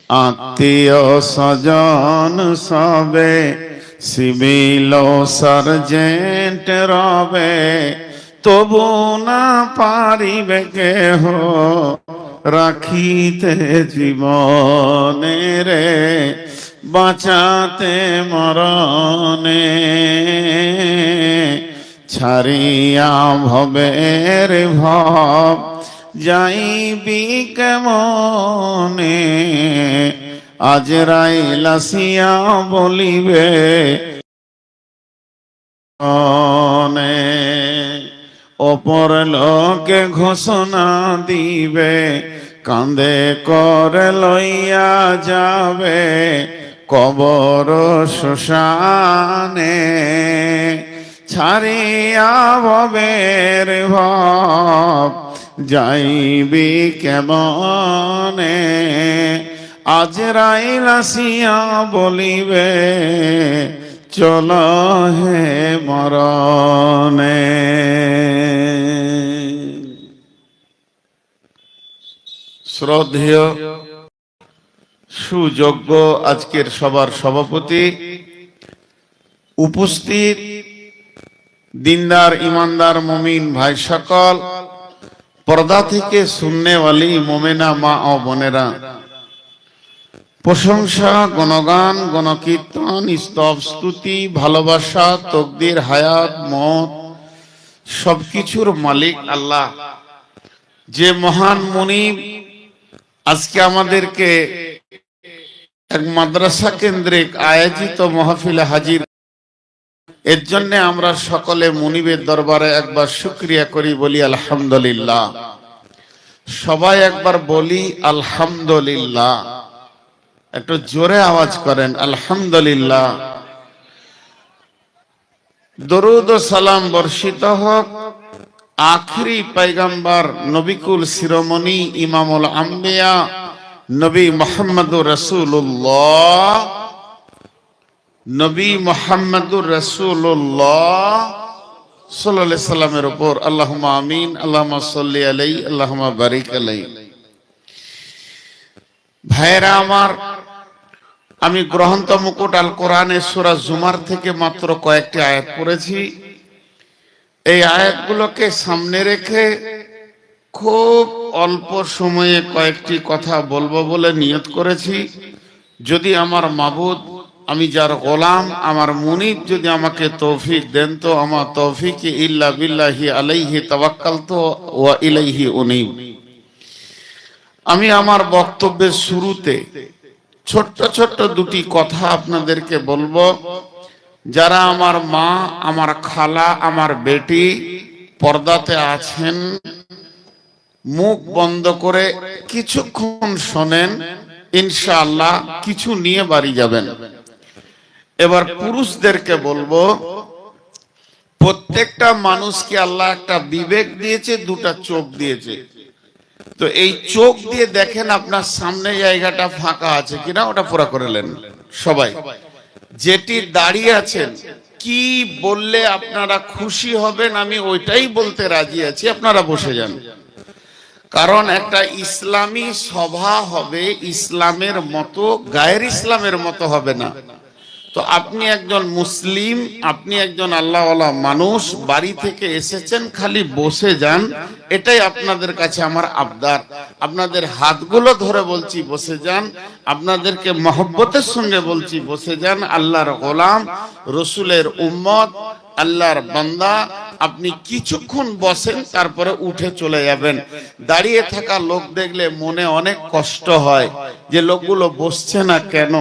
আত্মীয় স্বজন সবে সিভিল সার্জেন্ট রবে, তবু না পারিবে কেহ রাখিতে জীবনে রে, বাঁচাতে মরণে। ছাড়িয়া ভবের ভব যাইবি কেমনে, আজরাইল আসিয়া বলিবে অপর লোকে ঘোষণা দিবে, কাঁধে করে লইয়া যাবে কবর শ্মশানে। ছাড়িয়া ভবের ভব যাইবি কেমনে, আজরাইল আসিয়া বলিবে চল হে মরণে। শ্রদ্ধেয় সুযোগ্য আজকের সবার সভাপতি, উপস্থিত দিনদার ইমানদার মুমিন ভাই সকল, পর্দা থেকে শুননেওয়ালি মোমেনা মা ও বোনেরা, প্রশংসা, গণগান, গণকীর্তন, স্তব, স্তুতি, ভালোবাসা, তকদির, হায়াত, মত সবকিছুর মালিক আল্লাহ, যে মহান মুনিব আজকে আমাদেরকে এক মাদ্রাসা কেন্দ্রিক আয়োজিত মাহফিলে হাজির। এর জন্য আমরা সকলে মুনিবের দরবারে একবার শুকরিয়া করি, বলি আলহামদুলিল্লাহ। সবাই একবার বলি আলহামদুলিল্লাহ, একটু জোরে আওয়াজ করেন আলহামদুলিল্লাহ। দরুদ ও সালাম বর্ষিত হোক আখরি পয়গম্বর নবিকুল শিরোমণি ইমামুল আম্বিয়া নবী মুহাম্মদুর রাসূলুল্লাহ, নবী মুহাম্মদুর রাসূলুল্লাহ সাল্লাল্লাহু আলাইহি সাল্লামের উপর। আল্লাহুম্মা আমিন, আল্লাহুম্মা সাল্লি আলাইহি, আল্লাহুম্মা বারিক আলাইহি। ভাইরা আমার, আমি গ্রন্থ মুকুট আল কোরআনের সূরা জুমার থেকে মাত্র কয়েকটি আয়াত পড়েছি। এই আয়াতগুলোকে সামনে রেখে খুব অল্প সময়ে কয়েকটি কথা বলবো বলে নিয়ত করেছি। যদি আমার মাবুদ, আমি যার গোলাম, আমার মুনিব যদি আমাকে তৌফিক দেন, তো আমার তৌফিক ইল্লা বিল্লাহি আলাইহি তাওয়াক্কালতু ওয়া ইলাইহি উনীব। আমি আমার বক্তব্যের শুরুতে ছোট্ট ছোট্ট দুটি কথা আপনাদেরকে বলবো। যারা আমার মা, আমার খালা, আমার বেটি পর্দাতে আছেন, মুখ বন্ধ করে কিছুক্ষণ শোনেন, ইনশাআল্লাহ কিছু নিয়ে বাড়ি যাবেন। এবার পুরুষদেরকে বলবো, প্রত্যেকটা মানুষকে আল্লাহ একটা বিবেক দিয়েছে, দুটা চোখ দিয়েছে। তো এই চোখ দিয়ে দেখেন আপনার সামনে জায়গাটা ফাঁকা আছে কিনা, ওটা পুরো করে নেন সবাই। যেটি দাঁড়িয়ে আছেন, কি বললে আপনারা খুশি হবেন আমি ওইটাই বলতে রাজি আছি, আপনারা বসে যান। কারণ একটা ইসলামী সভা হবে, ইসলামের মতো, গায়ের ইসলামের মতো হবে না। তো আপনি একজন মুসলিম, আপনি একজন আল্লাহওয়ালা মানুষ, বাড়ি থেকে এসেছেন, খালি বসে যান, এটাই আপনাদের কাছে আমার আবদার। আপনাদের হাতগুলো ধরে বলছি বসে যান, আপনাদেরকে মহব্বতের সঙ্গে বলছি বসে যান। আল্লাহর গোলাম, রসুলের উম্মত, আল্লাহর বান্দা, আপনি কিছুক্ষণ বসেন, তারপরে উঠে চলে যাবেন। দাঁড়িয়ে থাকা লোক দেখলে মনে অনেক কষ্ট হয় যে লোকগুলো বসছে না কেন,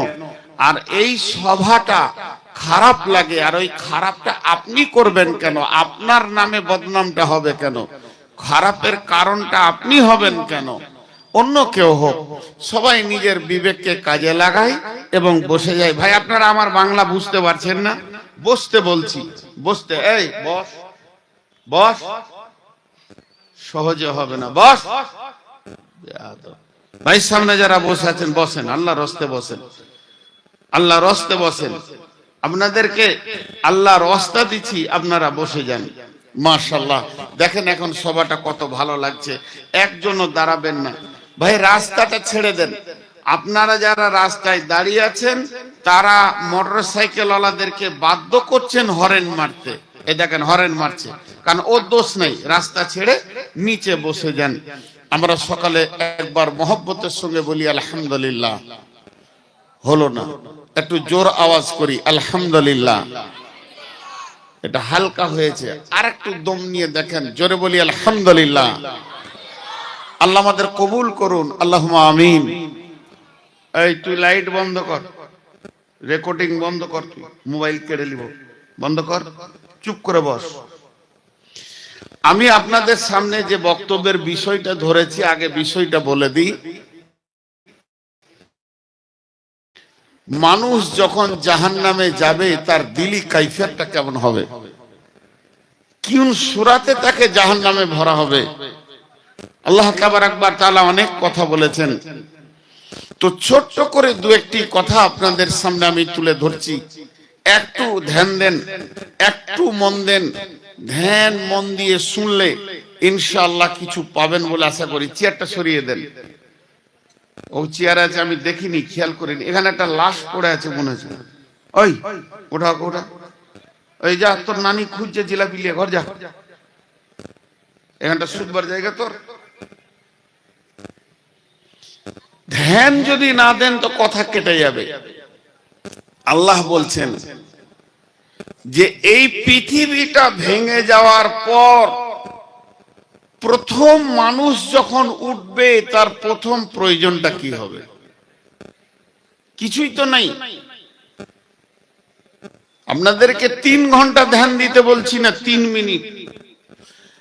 আর এই সভাটা খারাপ লাগে। আর ওই খারাপটা আপনি করবেন কেন? আপনার নামে বদনামটা হবে কেন? খারাপের কারণটা আপনি হবেন কেন? অন্য কেউ হোক। সবাই নিজের বিবেককে কাজে লাগায় এবং বসে যায়। ভাই, আপনারা আমার বাংলা বুঝতে পারছেন না? বসতে বলছি, বসতে। এই বস, বস। সহজে হবে না, বস। ভাই, সামনে যারা বসে আছেন বসেন, আল্লাহর রাস্তে বসেন, আল্লাহর রাস্তে বসেন। আপনাদেরকে আল্লাহর রাস্তা দিচ্ছি, আপনারা বসে যান। মাশাআল্লাহ, দেখেন এখন সভাটা কত ভালো লাগছে। একজনও দাঁড়াবেন না ভাই, রাস্তাটা ছেড়ে দেন। আপনারা যারা রাস্তায় দাঁড়িয়ে আছেন তারা মোটরসাইকেল ওয়ালাদেরকে বাধ্য করছেন হরেন মারতে। এই দেখেন হরেন মারছে, কারণ ওর দোষ নেই, রাস্তা ছেড়ে নিচে বসে যান। আমরা সকালে একবার মহব্বতের সঙ্গে বলি আলহামদুলিল্লাহ, হলো না, একটু জোর আওয়াজ করি আলহামদুলিল্লাহ, এটা হালকা হয়েছে। আর একটু দম নিয়ে দেখেন, জোরে বলি আলহামদুলিল্লাহ। আল্লাহ আমাদের কবুল করুন, আল্লাহুম্মা আমিন। এই তুই লাইট বন্ধ কর, রেকর্ডিং বন্ধ কর, তুই মোবাইল কেড়ে নিব, বন্ধ কর, চুপ করে বস। আমি আপনাদের সামনে যে বক্তব্যের বিষয়টা ধরেছি, আগে বিষয়টা বলে দিই। মানুষ যখন জাহান্নামে যাবে তার দিলি কাইফিয়াতটা কেমন হবে, কোন সূরাতে তাকে জাহান্নামে ভরা হবে, আল্লাহ তাবারাক তাআলা অনেক কথা বলেছেন। তো ছোট্ট করে দু একটি কথা আপনাদের সামনে আমি তুলে ধরছি, একটু ধ্যান দেন, একটু মন দেন। ধ্যান মন দিয়ে শুনলে ইনশাআল্লাহ কিছু পাবেন বলে আশা করি। চেয়ারটা সরিয়ে দেন, ও চেয়ার আছে আমি দেখিনি, খেয়াল করিনি। এখানে একটা লাশ পড়ে আছে মনে হচ্ছে, ওই ওঠা ওঠা, ওই যা তোর নানি খুঁজছে জিলাপি লিয়ে ঘর যা, এখানটা শুধবার জায়গা তোর। ধ্যান যদি না দেন তো কথা কেটে যাবে। আল্লাহ বলছেন যে এই পৃথিবীটা ভেঙে যাওয়ার পর প্রথম মানুষ যখন উঠবে তার প্রথম প্রয়োজনটা কি হবে? কিছুই তো নাই। আপনাদেরকে 3 ঘন্টা ধ্যান দিতে বলছি না, 3 মিনিট।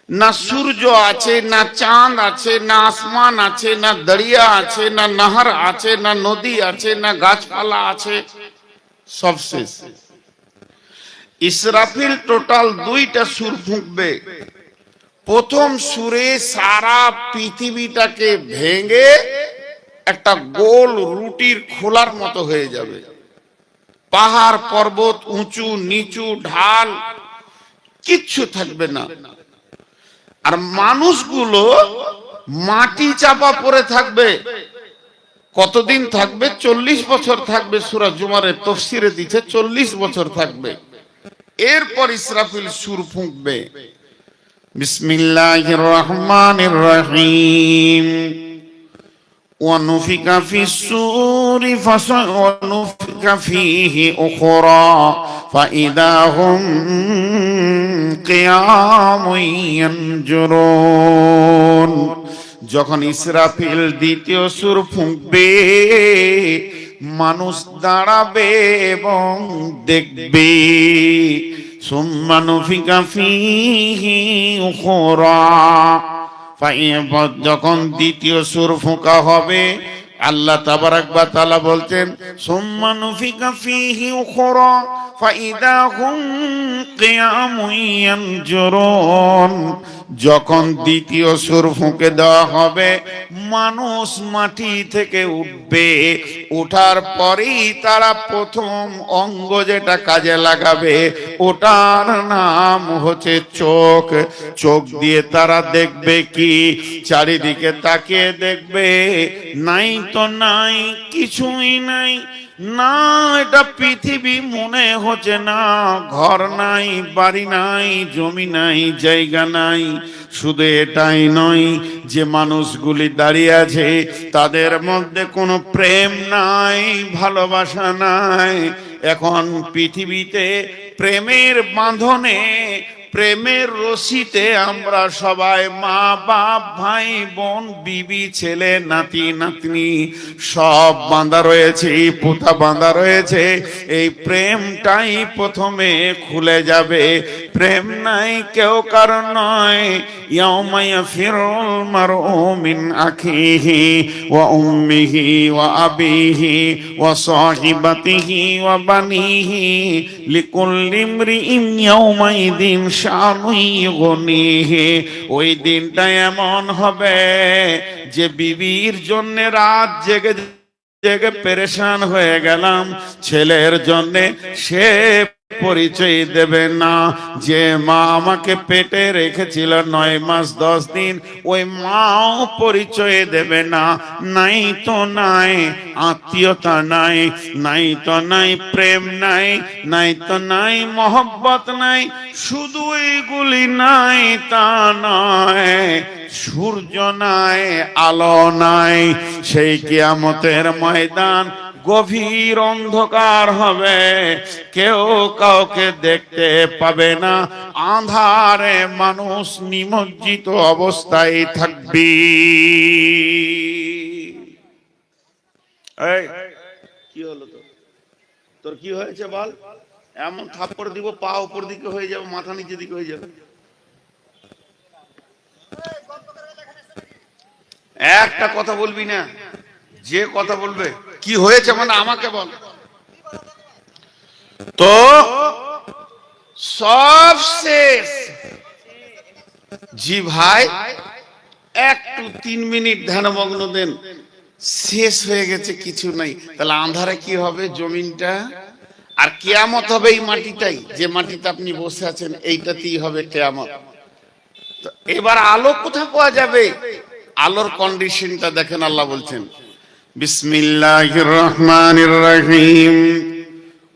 না সূর্য আছে, না চাঁদ আছে, না আসমান আছে, না দরিয়া আছে, না নহর আছে, না নদী আছে, না গাছপালা আছে, সব শেষ। ইসরাফিল টোটাল 2টা সুর ফুঁকবে। প্রথম সুরে সারা পৃথিবীটাকে ভেঙে একটা গোল রুটির খোলার মতো হয়ে যাবে। পাহাড় পর্বত, উঁচু নিচু ঢাল কিচ্ছু থাকবে না। আর মানুষগুলো মাটি চাপা পড়ে থাকবে। কতদিন থাকবে? 40 বছর থাকবে। সূরা জুমারের তাফসীরে দিয়েছে 40 বছর থাকবে। এরপর ইসরাফিল সুর ফুঁকবে, বিসমিল্লাহির রহমানির রহিম। ونفخ في الصور ونفخ فيه أخرى فإذا هم قيام ينظرون। যখন ইসরাফিল দ্বিতীয় সুর ফুঁকবে মানুষ দাঁড়াবে এবং দেখবে। সুম্মা নুফিখা ফীহি উখরা, যখন দ্বিতীয় সুর ফুঁকা হবে আল্লাহ তাবারাক ওয়া তাআলা বলতেন সুম্মা নুফিখা ফীহি উখরা ফাইদা হুম কিয়ামুন ইয়ানজুরুন। যখন দ্বিতীয় সুর ফুঁকে দেওয়া হবে মানুষ মাটি থেকে উঠবে। ওঠার পরেই তারা প্রথম অঙ্গ যেটা কাজে লাগাবে ওটার নাম হচ্ছে চোখ। চোখ দিয়ে তারা দেখবে কি? চারিদিকে তাকিয়ে দেখবে, নাই তো নাই, কিছুই নাই। না এটা পৃথিবী মনে হচ্ছে না, ঘর নাই, বাড়ি নাই, জমি নাই, জায়গা নাই। শুধু এটাই নয় যে মানুষগুলি দাঁড়িয়ে আছে তাদের মধ্যে কোনো প্রেম নাই, ভালোবাসা নাই। এখন পৃথিবীতে প্রেমের বাঁধনে, প্রেমের রশিতে আমরা সবাই মা বাপ ভাই বোন বিবি ছেলে নাতি নাতনি সব বাঁধা রয়েছে, পোতা বাঁধা রয়েছে। এই প্রেমটাই প্রথমে খুলে যাবে। প্রেম নাই কেউ কারণ নয়। ইয়াউমা ইয়াফিরুল মারউ মিন আখিহি ওয়া উম্মিহি ওয়া আবিহি ওয়া সাহিবাতিহি ওয়া বানিহি লিকুল্লি ইমরিইন ইয়াউমাইদিন শানুই গনিহি। ওই দিনটা এমন হবে যে বিবির জন্য রাত জেগে জেগে পেরেশান হয়ে গেলাম, ছেলের জন্য সে পরিচয় দেবে না। যে মা আমাকে পেটে রেখেছিল 9 মাস 10 দিন, ওই মাও পরিচয় দেবে না। নাই তো নাই আত্মীয়তা, নাই নাই তো নাই প্রেম, নাই নাই তো নাই মহব্বত, নাই শুধু এইগুলি নাই তা নয়, সূর্য নাই, আলো নাই। সেই কিয়ামতের ময়দান গভীর অন্ধকার হবে, কেউ কাউকে দেখতে পাবে না, আঁধারে মানুষ নিমজ্জিত অবস্থায় থাকবে। এই কি হলো তোর কি হয়েছে বল? এমন থাপ্পড় দিব পা উপর দিকে হয়ে যাবে, মাথা নিচে দিকে হয়ে যাবে। একটা কথা বলবি না, যে কথা বলবে কি হয়েছে মানে আমাকে বল। তো সব শেষ। জি ভাই, একটু 3 মিনিট ধ্যানমগ্ন দেন, শেষ হয়ে গেছে, কিছু নাই। তাহলে আন্ধারে কি হবে? জমিনটা। আর কিয়ামত হবে এই মাটিটাই, যে মাটিতে আপনি বসে আছেন, এইটাতেই হবে কিয়ামত। তো এবার আলো কোথায় পাওয়া যাবে? আলোর কন্ডিশনটা দেখেন, আল্লাহ বলছেন বিসমিল্লাহির রহমানির রহিম,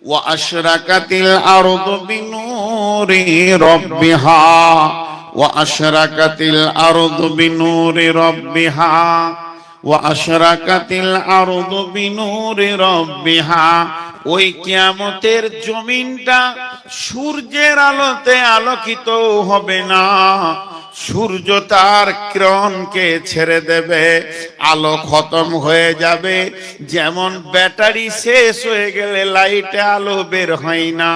ওয়া আশরাকাতিল আরদু বিনূরি রাব্বিহা, ওয়া আশরাকাতিল আরদু বিনূরি রাব্বিহা, ওয়া আশরাকাতিল আরদু বিনূরি রাব্বিহা। ওই কিয়ামতের জমিনটা সূর্যের আলোতে আলোকিত হবে না, সূর্য তার কিরণকে ছেড়ে দেবে, আলো খতম হয়ে যাবে। যেমন ব্যাটারি শেষ হয়ে গেলে লাইটে আলো বের হয় না,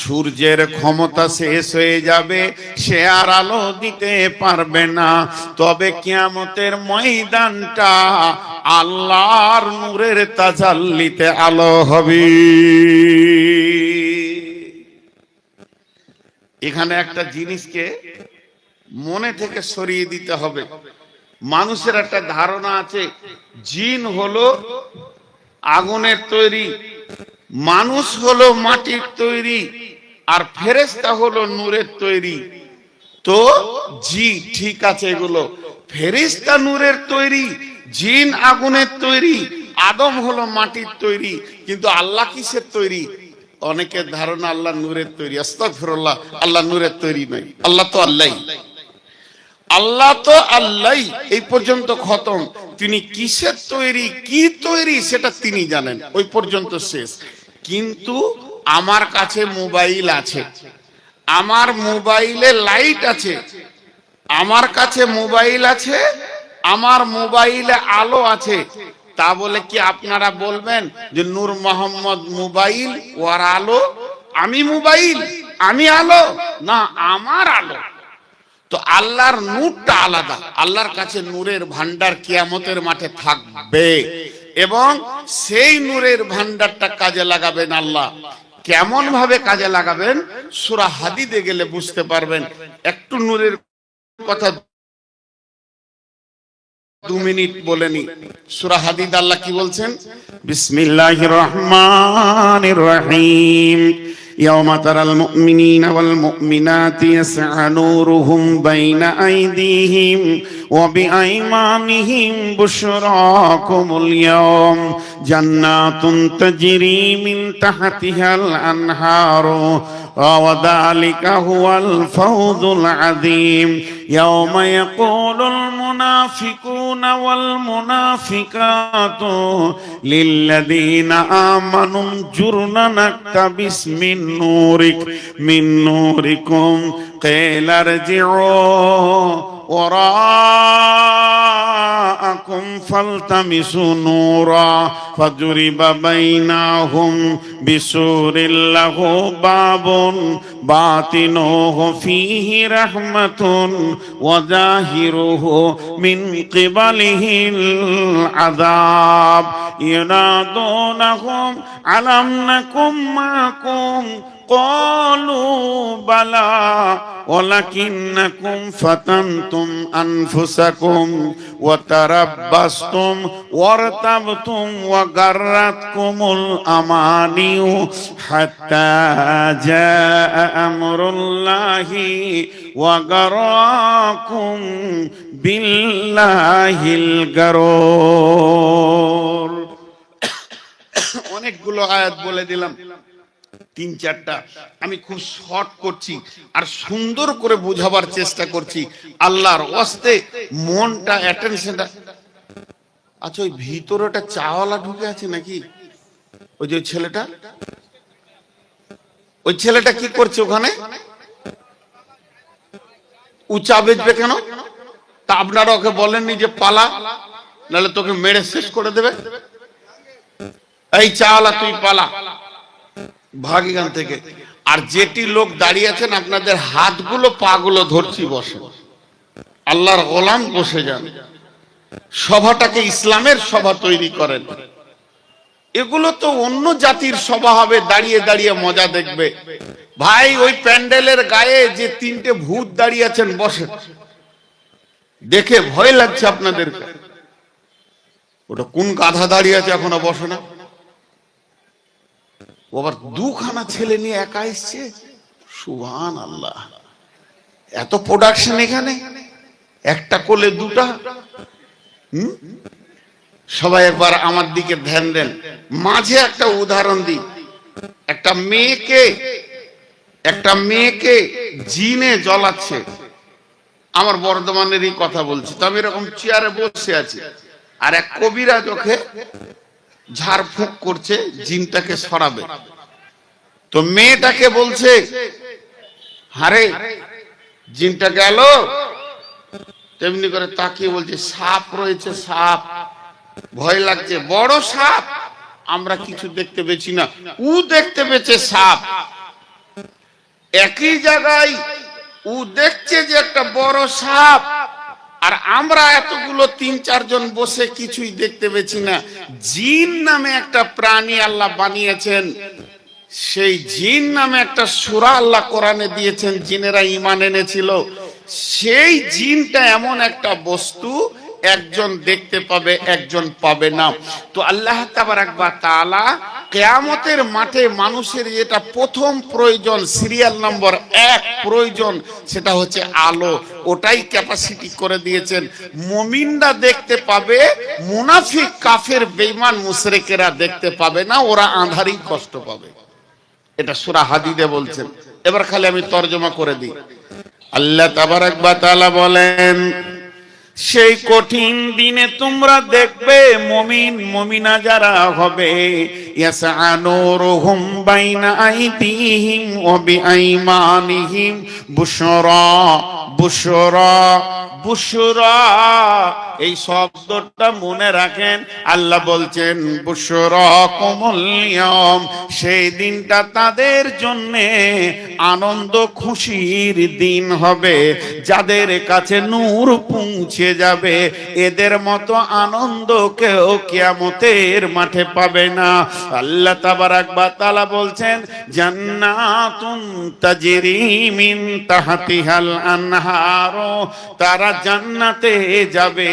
সূর্যের ক্ষমতা শেষ হয়ে যাবে, সে আর আলো দিতে পারবে না। তবে কিয়ামতের ময়দানটা আল্লাহর নূরের তাজাল্লিতে আলো হবে। এখানে একটা জিনিসকে মনে থেকে সরিয়ে দিতে হবে। মানুষের একটা ধারণা আছে জিন হলো আগুনের তৈরি, মানুষ হলো মাটির তৈরি, আর ফেরেশতা হলো নূরের তৈরি। তো জি ঠিক আছে, এগুলো ফেরেশতা নূরের তৈরি, জিন আগুনের তৈরি, আদম হলো মাটির তৈরি, কিন্তু আল্লাহ কিসের তৈরি? অনেকের ধারণা আল্লাহ নূরের তৈরি। আস্তাগফিরুল্লাহ, আল্লাহ নূরের তৈরি নয়, আল্লাহ তো আল্লাহই, আল্লাহ তো আল্লাহ, এই পর্যন্ত খতম। তিনি কিসের তৈরি, কি তৈরি সেটা তিনি জানেন, ওই পর্যন্ত শেষ। কিন্তু আমার কাছে মোবাইল আছে, আমার মোবাইলে লাইট আছে, আমার কাছে মোবাইল আছে, আমার মোবাইলে আলো আছে। তা বলে কি আপনারা বলবেন যে নূর মোহাম্মদ মোবাইল ওর আলো, আমি মোবাইল আমি আলো? না, আমার আলো। তো আল্লাহর নূরটা আলাদা, আল্লাহর কাছে নূরের ভান্ডার কিয়ামতের মাঠে থাকবে, এবং সেই নূরের ভান্ডারটা কাজে লাগাবেন আল্লাহ। কেমন ভাবে কাজে লাগাবেন সূরা হাদীদে গেলে বুঝতে পারবেন। একটু নূরের কথা 2 মিনিট বলেনি। সূরা হাদীদ আল্লাহ কি বলছেন? বিসমিল্লাহির রহমানির রহিম, يوم ترى المؤمنين والمؤمنات يسعى نورهم بين أيديهم وبأيمانهم بشراكم اليوم جنات تجري من تحتها الأنهار وذلك هو الفوز العظيم يوم يقول المنافقون والمنافقات للذين آمنوا انظرنا نقتبس من نوركم قيل ارجعوا وراءكم فالتمسوا نورا فضرب بينهم بسور له باب باطنه فيه رحمة وظاهره من قبله العذاب ينادونهم ألم نكن معكم قالوا بلى ولكنكم فتنتم أنفسكم وتربصتم وارتبتم وغرتكم الأماني حتى جاء أمر الله وغركم بالله الغرور। অনেকগুলো আয়াত বলে দিলাম, 3-4টা আমি খুব শর্ট করছি আর সুন্দর করে বোঝাবার চেষ্টা করছি আল্লাহর ওয়াস্তে। মনটা অ্যাটেনশনটা, আচ্ছা ওই ভিতরে একটা চাওয়ালা ঢুকে আছে নাকি? ওই যে ওই ছেলেটা কি করছে ওখানে? উচা বেচবে কেন? তা আপনারা ওকে বলেননি যে পালা, নাহলে তোকে মেরে শেষ করে দেবে? এই চাওয়ালা তুই পালা, ভাগ এখান থেকে। আর যেটি লোক দাঁড়িয়ে আছেন আপনাদের হাতগুলো পাগুলো ধরছি, বসে, আল্লাহর গোলাম বসে যান, সভাটাকে ইসলামের সভা তৈরি করেন। এগুলো তো অন্য জাতির সভা হবে, দাঁড়িয়ে দাঁড়িয়ে মজা দেখবে। ভাই ওই প্যান্ডেলের গায়ে যে 3টে ভূত দাঁড়িয়ে আছেন, বসে, দেখে ভয় লাগছে আপনাদেরকে। ওটা কোন গাধা দাঁড়িয়ে আছে এখনো বসে না? ও আবার 2খানা ছেলে নিয়ে একা এসছে, সুবহানাল্লাহ। এত প্রোডাকশন এখানে, একটা কোলে 2টা। সবাই একবার আমার দিকে ধ্যান দেন। মাঝে একটা উদাহরণ দিই। একটা মেয়েকে জিনে জ্বলাচ্ছে। আমার বর্ধমানেরই কথা বলছি, তো আমি এরকম চেয়ারে বসে আছি, আর এক কবিরাজ ওকে ঝাড়ফুঁক করছে জিনটাকে সরাবে। তো মেয়েটাকে বলছে, হারে জিনটা গেল, তেমনি করে তাকিয়ে বলছে সাপ রয়েছে, সাপ, ভয় লাগছে, বড় সাপ, আমরা কিছু দেখতে পেয়েছি না, ও দেখতে পেয়েছে সাপ। একই জায়গায় ও দেখছে যে একটা বড় সাপ, আর আমরা এতগুলো 3-4 জন বসে কিছুই দেখতে পেয়েছি না। জিন নামে একটা প্রাণী আল্লাহ বানিয়েছেন, সেই জিন নামে একটা সূরা আল্লাহ কোরআনে দিয়েছেন, জিনেরা ঈমান এনেছিল। সেই জিনটা এমন একটা বস্তু, একজন দেখতে পাবে, একজন পাবে না। তো আল্লাহ তাবারাক ওয়া তাআলা কিয়ামতের মাঠে মানুষের যেটা প্রথম প্রয়োজন, সিরিয়াল নম্বর 1 প্রয়োজন, সেটা হচ্ছে আলো। ওটাই ক্যাপাসিটি করে দিয়েছেন। মুমিনরা দেখতে পাবে, মুনাফিক, কাফের, বেঈমান, মুশরিকেরা দেখতে পাবে না, ওরা আঁধারেই কষ্ট পাবে। এটা সূরা হাদীদে বলছেন। এবার খালি আমি তরজমা করে দিই। আল্লাহ তাবারাক ওয়া তাআলা বলেন, সেই কঠিন দিনে তোমরা দেখবে মুমিন মুমিনা যারা হবে, ইয়াসআনুরুহুম বাইনা আইদিহিম ওয়া বিআইমানিহিম বুশরা বুশরা বুশরা। এই শব্দটা মনে রাখেন। আল্লাহ বলছেন বুশরাকুমুল ইয়াম, সেই দিনটা তাদের জন্য আনন্দ খুশির দিন হবে, যাদের কাছে নূর পৌঁছে যাবে। এদের মতো আনন্দ কেউ কিয়ামতের মাঠে পাবে না। আল্লাহ তাবারাক ওয়া তাআলা বলছেন, জান্নাতুন তাজরি মিন তাহতিহাল আনহার, তারা জান্নাতে যাবে,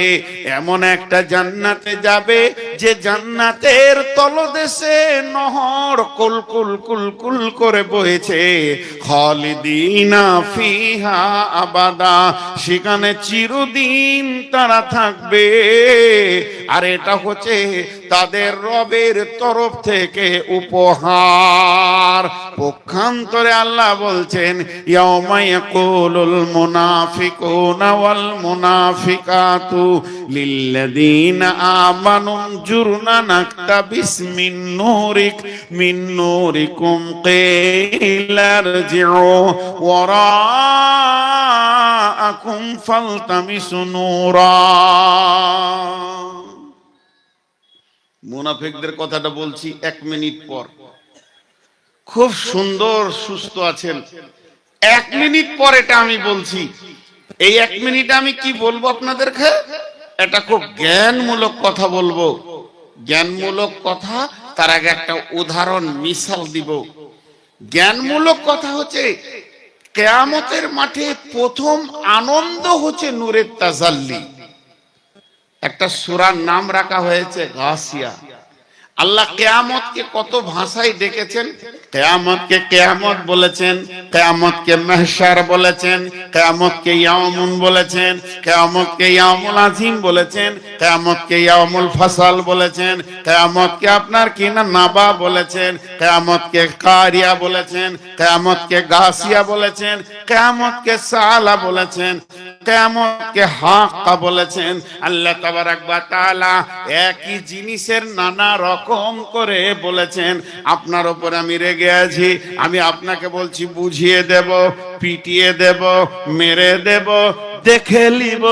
এমন একটা জান্নাতে যাবে যে জান্নাতের তলদেশে নহর কুলকুল কুলকুল করে বইছে, খালিদিনা ফিহা আবাদা, সেখানে চিরদিন তারা থাকবে। আর এটা হচ্ছে তাদের রবের তরফ থেকে উপহার। পক্ষান্তরে আল্লাহ বলছেন, ইয়াউমা ইয়াকুলুল মুনাফিকুনা ওয়াল মুনাফিকাতু লিল্লাযীনা আমানু জুরনা নাকতাবিস মিন নূরিকুম কিলা ইরজিউ ওয়ারাআকুম ফালতামিসু নূরা। মুনাফিকদের কথাটা বলছি 1 মিনিট পর। খুব সুন্দর সুস্থ আছেন, 1 মিনিট পর এটা আমি বলছি। এই 1 মিনিটে আমি কি বলবো আপনাদেরকে? এটা খুব জ্ঞানমূলক কথা বলবো, জ্ঞানমূলক কথা। তার আগে একটা উদাহরণ মিসাল দিব। জ্ঞানমূলক কথা হচ্ছে কিয়ামতের মাঠে প্রথম আনন্দ হচ্ছে নূরের তাজাল্লি। একটা সূরার নাম রাখা হয়েছে গাসিয়া। আল্লাহ কিয়ামতকে কত ভাষায় ডেকেছেন। কিয়ামতকে কিয়ামত বলেছেন, কিয়ামতকে মাহশার বলেছেন, কিয়ামতকে ইয়াউমুন বলেছেন, কিয়ামতকে ইয়াউমুল আযীম বলেছেন, কিয়ামতকে ইয়াউমুল ফাসাল বলেছেন, কিয়ামতকে আপনার কি না নাবা বলেছেন, কিয়ামতকে কারিয়া বলেছেন, কিয়ামতকে গাসিয়া বলেছেন, কিয়ামতকে সালা বলেছেন, কিয়ামতকে হাক্কা বলেছেন। আল্লাহ তাবারাক ওয়া তাআলা একই জিনিসের নানা রকম করে বলেছেন। আপনার উপর আমি রেগে আছি, আমি আপনাকে বলছি বুঝিয়ে দেব, পিটিয়ে দেব, মেরে দেব, দেখে নিব।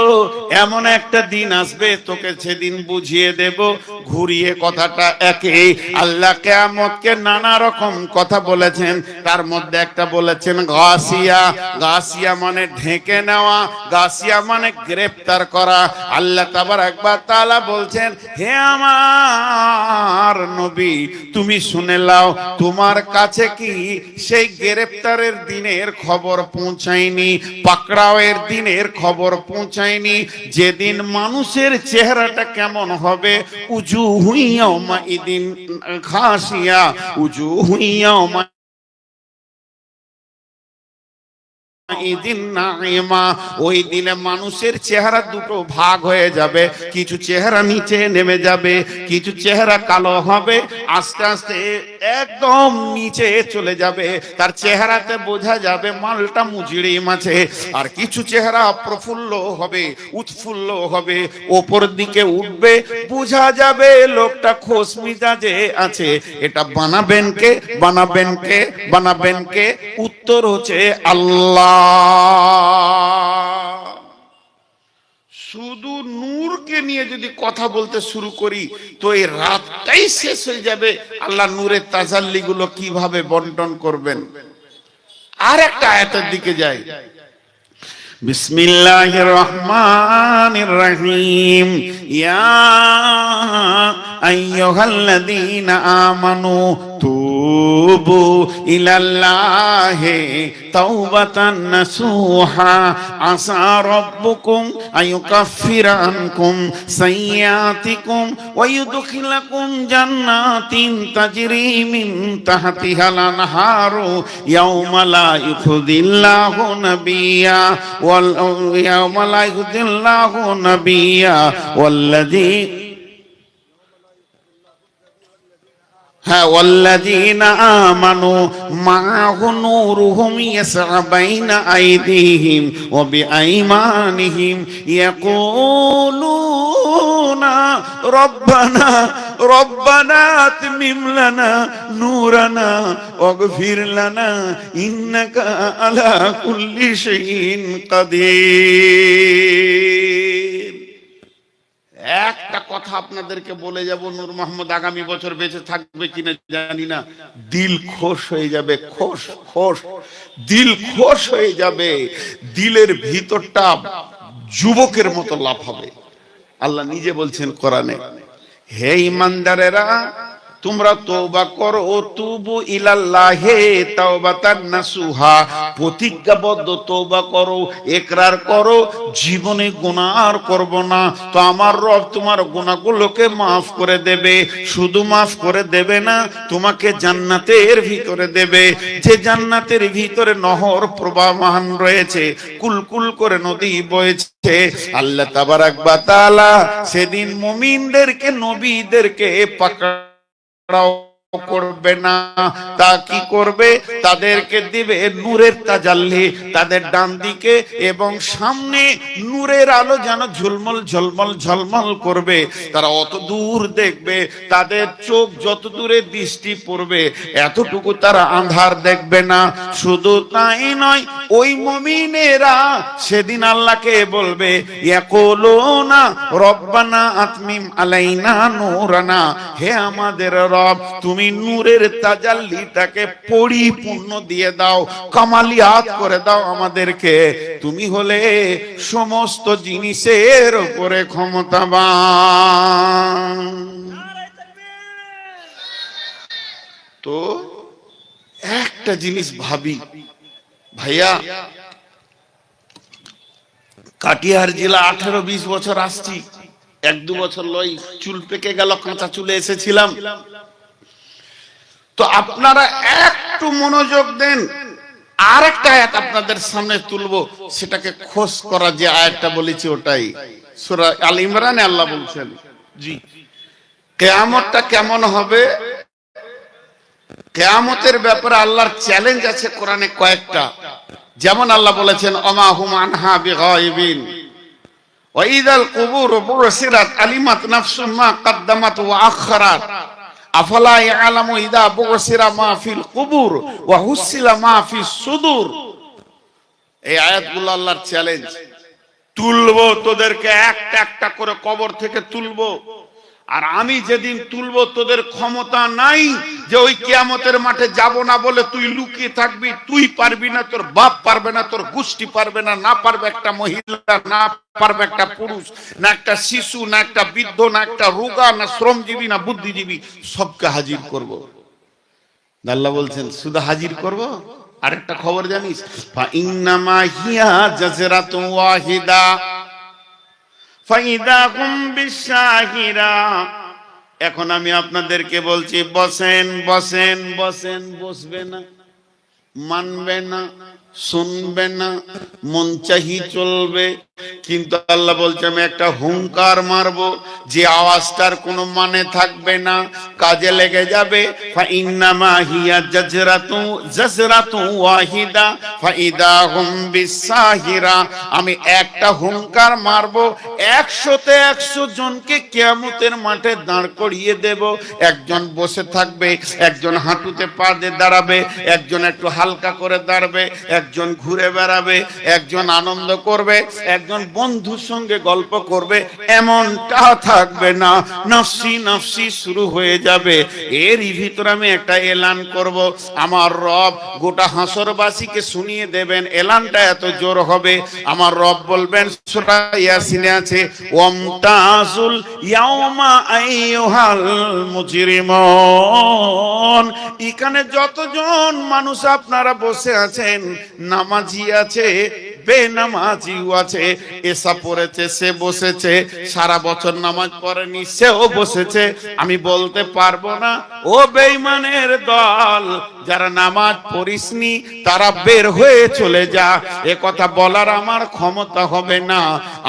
এমন একটা দিন আসবে তোকে সেদিন বুঝিয়ে দেব। ঘুরিয়ে কথাটা একই। আল্লাহ কিয়ামতকে নানা রকম কথা বলেছেন, তার মধ্যে একটা বলেছেন গাসিয়া। গাসিয়া মানে ঢেকে নেওয়া, গাসিয়া মানে গ্রেফতার করা। আল্লাহ তাবারাক ওয়া তাআলা বলছেন, হে আমার নবী তুমি শুনে নাও, তোমার কাছে কি সেই গ্রেফতারের দিনের খবর পৌঁছায়নি, পাকড়াওয়ের দিনের খবর পৌঁছায়নি, যেদিন মানুষের চেহারাটা কেমন হবে। উজুহু ইয়াউমাইদিন খাসিয়া, উজুহু ইয়াউমা ওই দিনে মানুষের চেহারা দুটো ভাগ হয়ে যাবে। কিছু চেহারা নিচে নেমে যাবে, কিছু চেহারা কালো হবে, আস্তে আস্তে একদম নিচে চলে যাবে। তার চেহারাতে বোঝা যাবে মালটা মুজরিম আছে। আর কিছু চেহারা প্রফুল্ল হবে, উৎফুল্ল হবে, ওপর দিকে উঠবে, বোঝা যাবে লোকটা খোশ মিজাজে আছে। এটা বানাবেন কে? বানাবেন কে? বানাবেন কে? উত্তর হচ্ছে আল্লাহ। শুধু নূরকে নিয়ে যদি কথা বলতে শুরু করি তো এই রাতটাই শেষ হয়ে যাবে। আল্লাহ নূরের তাজাল্লি গুলো কিভাবে বন্টন করবেন। আর একটা আয়াতের দিকে যাই। বিসমিল্লাহির রহমানির রহিম। ইয়া আইয়ুহাল্লাযীনা আমানু তুবু ইলাল্লাহি তাওবাতান নাসুহা আসা রাব্বুকুম আইয়ুকাফিরা আনকুম সাইয়্যাতিকুম ওয়া ইউদখিলাকুম জান্নাতিন তাজরি মিন তাহতিহাল আনহারু ইয়াওমা লা ইউখিযিল্লাহু নাবিয়্যা ওয়াল ইয়াওমা লা ইউখিযিল্লাহু নাবিয়্যা ওয়াল্লাযী والذين آمنوا معه نورهم يسعى بين أيديهم وبأيمانهم يقولون ربنا أتمم لنا نورنا واغفر لنا إنك على كل شيء قدير। একটা কথা আপনাদেরকে বলে যাব, নূর মোহাম্মদ আগামী বছর বেঁচে থাকবে কিনা জানি না। দিল খোশ হয়ে যাবে, খোশ খোশ, দিল খোশ হয়ে যাবে। দিলের ভিতরটা যুবকের মতো লাভ হবে। আল্লাহ নিজে বলছেন কোরআনে, হে ঈমানদারেরা তোমরা তওবা করো, তুবু ইলাল্লাহি তাওবাতান নাসুহা, প্রতিজ্ঞাবদ্ধ তওবা করো, ইকরার করো জীবনে গুনাহ আর করব না। তো আমার রব তোমার গুনাহগুলোকে maaf করে দেবে। শুধু maaf করে দেবে না, তোমাকে জান্নাতের ভিতরে দেবে, যে জান্নাতের ভিতরে নহর প্রবাহমান রয়েছে, কুলকুল করে নদী বইছে। আল্লাহ তাবারাক ওয়া তাআলা সেদিন মুমিনদেরকে, নবীদেরকে পাকড়াও করবে না। তা কি করবে? তাদেরকে দিবে নূরের তাজাল্লি, তাদের ডান দিকে এবং সামনে নূরের আলো যেন ঝলমল ঝলমল ঝলমল করবে। তারা অত দূর দেখবে, তাদের চোখ যত দূরে দৃষ্টি পড়বে এতটুকু তারা আন্ধার দেখবে না। শুধু তাই নয়, ওই মুমিনেরা সেদিন আল্লাহকে বলবে, ইয়াকুলুনা রব্বানা আতমিম আলাইনা নূরানা, হে আমাদের রব তুমি নূরের তাজাল্লিটাকে পরিপূর্ণ দিয়ে দাও, কামালিয়াত করে দাও আমাদেরকে। তুমি হলে সমস্ত জিনিসের উপরে ক্ষমতাবান। তো একটা একটা জিনিস ভাবি ভাইয়া, কাটিহার জেলা 18-20 বছর আসছি, 1-2 বছর লই, চুল পেকে গেল, কাঁচা চুলে এসেছিলাম। তো আপনারা একটু মনোযোগ দেন, আর একটা আয়াত আপনাদের সামনে তুলবো, সেটাকে খোঁজ করা, যে আয়াতটা বলেছি ওটাই সূরা আল ইমরানে আল্লাহ বলছেন, জি কিয়ামতটা কেমন হবে, কিয়ামতের ব্যাপারে আল্লাহর চ্যালেঞ্জ আছে কোরআনে কয়েকটা। যেমন আল্লাহ বলেছেন ওমা হুম আনহা বিগাইবিন ওয়া ইযাল কুবুর বুরসিরাত আলিমাত নাফসুম মা কদ্দামাত ওয়া আখখারাত আফালা ইয়ালামু ইযা বুরসিরা মা ফিল কুবুর ওয়া হুসিলা মা ফিস সুদূর। এই আয়াতগুলো আল্লাহর চ্যালেঞ্জ। তুলবো তোদেরকে, একটা একটা করে কবর থেকে তুলবো, আর আমি যেদিন তুলবো তোদের ক্ষমতা নাই যে ওই কিয়ামতের মাঠে যাব না বলে তুই লুকিয়ে থাকবি। তুই পারবি না, তোর বাপ পারবে না, তোর গোষ্ঠী পারবে না, না পারবে একটা মহিলা, না পারবে একটা পুরুষ, না একটা শিশু, না একটা বৃদ্ধ, না একটা রোগা, না শ্রমজীবী, না বুদ্ধিজীবী, সবকে হাজির করব। আল্লাহ বলছেন শুধু হাজির করব। আরেকটা খবর জানিস, ফা ইন্নামা হিয়া জাজরাতু ওয়াহিদা ফাইদা হুম বিশাহিরা। এখন আমি আপনাদেরকে বলছি বসেন বসেন বসেন, বসবে না, মানবে না, শুনবে না, মন চাহি চলবে। কিন্তু আল্লাহ বলছে আমি একটা হুঙ্কার মারবো, যে আওয়াজটার কোনো মানে থাকবে না, কাজে লেগে যাবে। ফাইন্নামা হিয়া জাজরাতু ওয়াহিদা ফাইদা হুম বিসাহিরা। আমি একটা হুঙ্কার মারবো, 100-তে 100 জনকে কিয়ামতের মাঠে দাঁড় করিয়ে দেব। একজন বসে থাকবে, একজন হাঁটুতে পা দিয়ে দাঁড়াবে, একজন একটু হালকা করে দাঁড়াবে, একজন ঘুরে বেড়াবে, একজন আনন্দ করবে, একজন বন্ধুর সঙ্গে গল্প করবে। এমনটা থাকবে না, নফসি নফসি শুরু হয়ে যাবে। এরই ভিতরে আমি একটা এলান করব, আমার রব গোটা হাসরবাসীকে শুনিয়ে দেবেন। এলানটা এত জোর হবে, আমার রব বলবেন, সূরা ইয়াসিনে আছে, ওয়ামতাজুল ইয়াউমা আইয়ুহাল মুজরিমুন। এখানে যতজন মানুষ আপনারা বসে আছেন, নামাজি আছে, বেনামাজিও আছে, এসা পড়েছে সে বসেছে, সারা বছর নামাজ পড়েনি সেও বসেছে। আমি বলতে পারবো না ও বেঈমানের দল, যারা নামাজ পড়িসনি তারা বের হয়ে চলে যা, এ কথা বলার আমার ক্ষমতা হবে না।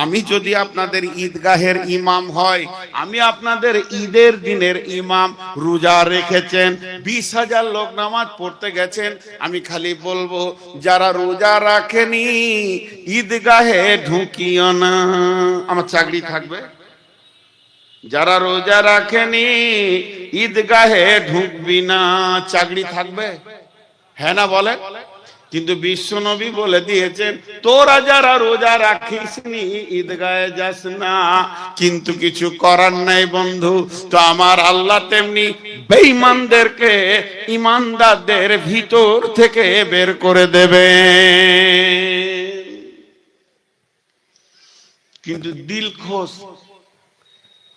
আমি যদি আপনাদের ঈদগাহের ইমাম হয়, আমি আপনাদের ঈদের দিনের ইমাম, রোজা রেখেছেন, 20,000 লোক নামাজ পড়তে গেছেন, আমি খালি বলবো যারা রোজা রাখেনি ঈদগাহে ঢুকিও না, আমার চাকরি থাকবে। যারা রোজা রাখেনি ঈদগাহে ঢুকবি না, চাকরি থাকবে, হ্যাঁ না বলে? কিন্তু বিশ্বনবী বলে দিয়েছেন তোরা যারা রোজা রাখিসনি ঈদগাহে যাস না। কিন্তু কিছু করার নাই বন্ধু। তো আমার আল্লাহ তেমনি বেঈমানদেরকে ইমানদারদের ভিতর থেকে বের করে দেবে। কিন্তু দিল খোশ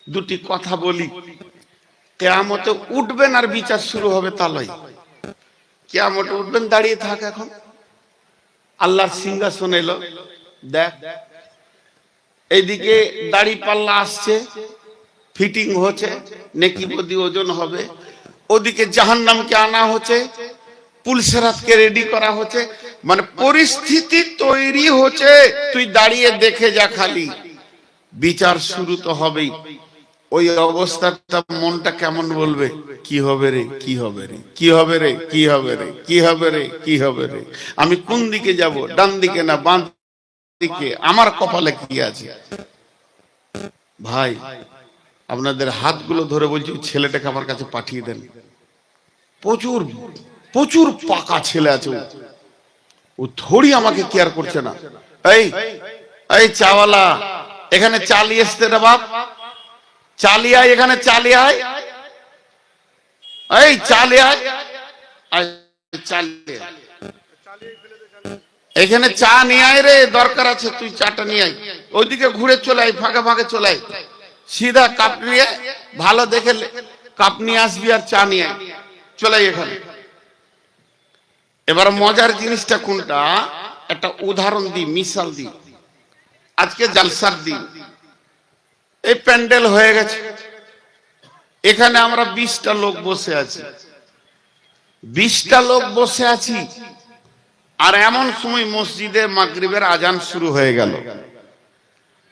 দুটি কথা বলি, কিয়ামতে উঠবেন আর বিচার শুরু হবে তা লয়। কিয়ামতে উঠবেন, দাঁড়িয়ে থাক, এখন আল্লাহর সিংহাসন এলো, দেখ এইদিকে দাড়ি পাল্লা আসছে, ফিটিং হচ্ছে, নেকি বদি ওজন হবে, ওদিকে জাহান্নামকে আনা হচ্ছে, পুলসেরাতকে রেডি করা হচ্ছে, মানে পরিস্থিতি তৈরি হচ্ছে। তুই দাঁড়িয়ে দেখে যা, খালি বিচার শুরু তো হবেই। ওই অবস্থাটা মনটা কেমন বলবে, কি হবে রে, কি হবে রে, কি হবে রে, কি হবে রে, কি হবে রে, কি হবে রে, আমি কোন দিকে যাব, ডান দিকে না বাম দিকে, আমার কপালে কি আছে? ভাই আপনাদের হাতগুলো ধরে বলছি, ছেলেটাকে আমার কাছে পাঠিয়ে দেন। প্রচুর প্রচুর পাকা ছেলে আছে, ও থোড়ি আমাকে কেয়ার করছে না। এই এই চাওয়ালা, এখানে চালিয়ে আসতে রে বাপ, চালিয়ে আয়, এখানে চালিয়ে আয়, এই চালিয়ে আয়, চালিয়ে এখানে চা নিয়ে আয় রে, দরকার আছে, তুই চাটা নিয়ে আয়। ওইদিকে ঘুরে চলে আয়, ফাঁকে ফাঁকে চলে আয়, সিধা কাপ নিয়ে ভালো দেখে কাপ নিয়ে আসবি আর চা নিয়ে আয়, চলে আয় এখানে। এবার মজার জিনিসটা কোনটা, একটা উদাহরণ দিই, মিসাল দিই। আজকে জালসার দিন, এই প্যান্ডেল হয়ে গেছে, এখানে আমরা 20টা লোক বসে আছি, 20টা লোক বসে আছি, আর এমন সময় মসজিদে মাগরিবের আজান শুরু হয়ে গেল।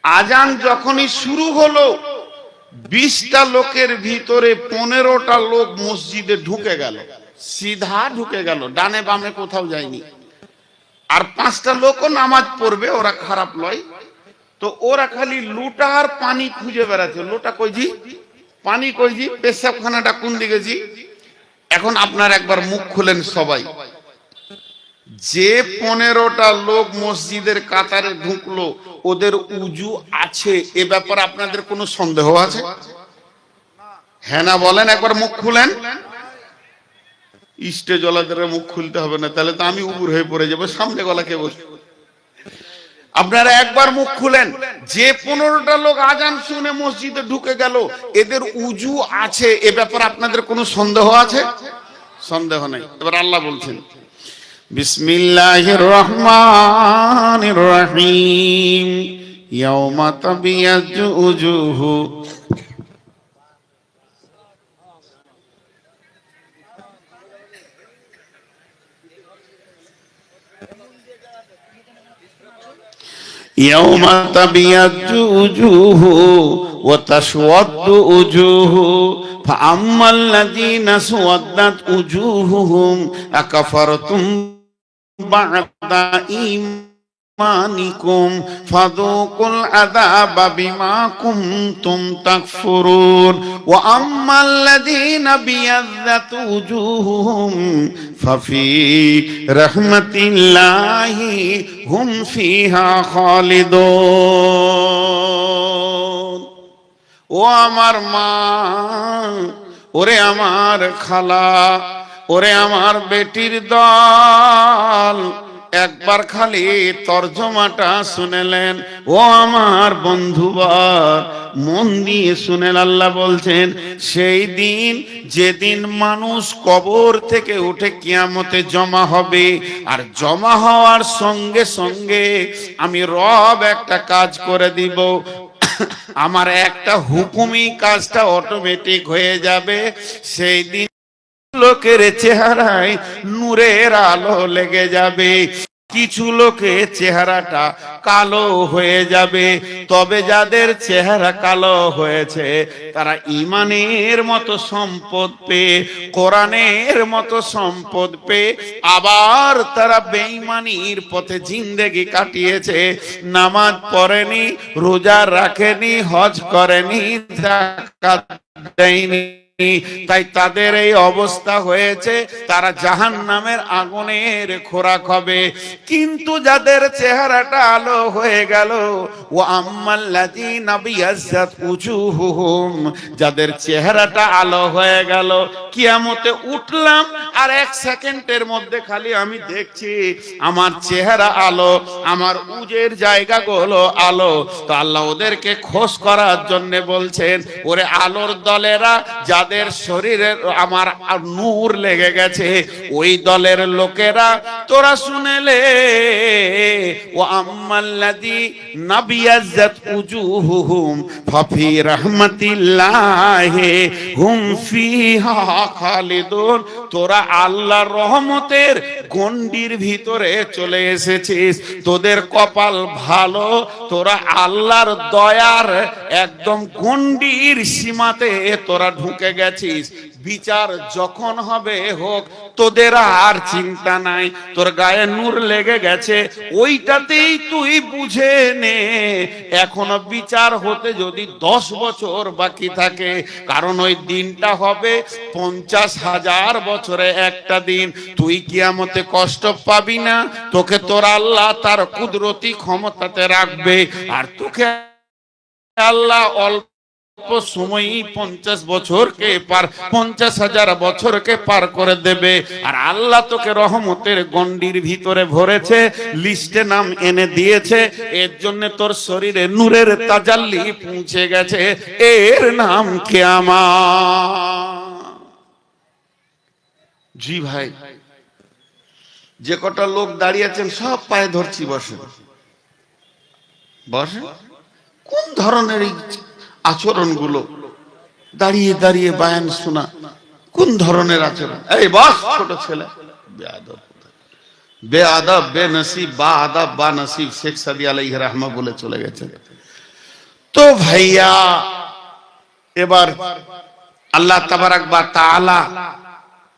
আজান যখনই শুরু হলো, 20টা লোকের ভিতরে 15টা লোক মসজিদে ঢুকে গেল, সিধা ঢুকে গেল, ডানে বামে কোথাও যায়নি। আর 5টা লোকও নামাজ পড়বে, ওরা খারাপ লয়, তো ওরা খালি লুটা আর পানি খুঁজে বেড়াচ্ছে। লোটা কইজি, পানি কইজি, পেশাবখানাটা কোন দিকে জি। এখন আপনার একবার মুখ খুলেন সবাই, যে 15টা লোক মসজিদের কাতারে ঢুকলো, ওদের উজু আছে এ ব্যাপারে আপনাদের কোনো সন্দেহ আছে? হ্যাঁ না বলেন, একবার মুখ খুলেন। স্টেজ ওলাদের মুখ খুলতে হবে না, তাহলে তো আমি উবুর হয়ে পড়ে যাবো, সামনে গলা কে বসে। আপনারা একবার মুখ খুলেন, যে 15টা লোক আজান শুনে মসজিদে ঢুকে গেল, এদের উজু আছে এ ব্যাপারে আপনাদের কোনো সন্দেহ আছে? সন্দেহ নেই। এবার আল্লাহ বলছেন, বিসমিল্লাহির রহমানির রহিম, ইয়াউমা তাবিয়াজ্জু উজুহু يوم تبيض وجوه وتسود وجوه فأما الذين اسودت وجوههم أكفرتم بعد إيمانكم فذوقوا العذاب بما كنتم تكفرون وأما الذين ابيضت وجوههم ففي رحمة الله هم فيها خالدون। ও আমার মা, ওরে আমার খালা, ওরে আমার বেটির দল, একবার খালি তর্জমাটা শুনেলেন। ও আমার বন্ধুবার, মন দিয়ে শুনেন। আল্লাহ বলছেন, সেই দিন যেদিন মানুষ কবর থেকে উঠে কিয়ামতে জমা হবে, আর জমা হওয়ার সঙ্গে সঙ্গে আমি রব একটা কাজ করে দিব, আমার একটা হুকুমি কাজটা অটোমেটিক হয়ে যাবে। সেই দিন লোকের চেহারায় নূরের আলো লেগে যাবে, কিছু লোকের চেহারাটা কালো হয়ে যাবে। তবে যাদের চেহারা কালো হয়েছে, তারা ঈমানের মতো সম্পদ পেয়ে, কোরআনের মতো সম্পদ পেয়ে, আবার তারা বেঈমানির পথে জিন্দেগি কাটিয়েছে, নামাজ পড়েনি, রোজা রাখেনি, হজ করেনি, যাকাত দেয়নি, তাই তাদের এই অবস্থা হয়েছে, তারা জাহান্নামের আগুনের খোরাক হবে। কিন্তু যাদের চেহারাটা আলো হয়ে গেল, ও আম্মাল্লাযীনা বিয়াজ্জাত উজুহুহুম, যাদের চেহারাটা আলো হয়ে গেল, কিয়ামতে উঠলাম আর 1 সেকেন্ডের মধ্যে খালি আমি দেখছি আমার চেহারা আলো, আমার উজের জায়গাগুলো আলো, তো আল্লাহ ওদেরকে খোঁজ করার জন্য বলছেন, ওরে আলোর দলেরা, যাদের শরীরে আমার নূর লেগে গেছে, ওই দলের লোকেরা তোরা শুনেলে, ও আম্মাল্লাযী নাবিয়াজ্জাত উজুহুহুম ফাফি রাহমাতিল্লাহি হুম ফিহা খালিদুন, তোরা আল্লাহর রহমতের গণ্ডির ভিতরে চলে এসেছিস, তোদের কপাল ভালো, তোরা আল্লাহর দয়ার একদম গণ্ডির সীমাতে তোরা ঢুকে গেছিস। বিচার যখন হবে হোক, তোদের আর চিন্তা নাই, তোর গায়ে নূর লেগে গেছে, ওইটাতেই তুই বুঝে নে। এখনো বিচার হতে যদি 10 বছর বাকি থাকে, কারণ ওই দিনটা হবে 50,000 বছরে একটা দিন। তুই কিয়ামতে কষ্ট পাবি না, তোকে তোর আল্লাহ তার কুদরতি ক্ষমতাতে রাখবে, আর তোকে আল্লাহ অল্প সময়ই 50 বছরকে পার, 50,000 বছরকে পার করে দেবে। আর আল্লাহ তোকে রহমতের গণ্ডির ভিতরে ভরেছে, লিস্টে নাম এনে দিয়েছে, এর জন্য তোর শরীরে নূরের তাজাল্লি পৌঁছে গেছে, এর নাম কিয়ামত। জি ভাই, যে কটা লোক দাঁড়িয়ে আছেন সব পায়ে ধরছি, বসে বসে। কোন ধরনের এই আচরণগুলো? দাঁড়িয়ে দাঁড়িয়ে বায়ান শোনা, কোন ধরনের আচরণ? এই বস, ছোট ছেলে, বেয়াদব, বেআদব, বেনসিব, বা আদব বা নসিব, শেখ সাদি আলাইহি রাহমা বলে চলে গেছেন। তো ভাইয়া, এবার আল্লাহ তাবারাক ওয়া তাআলা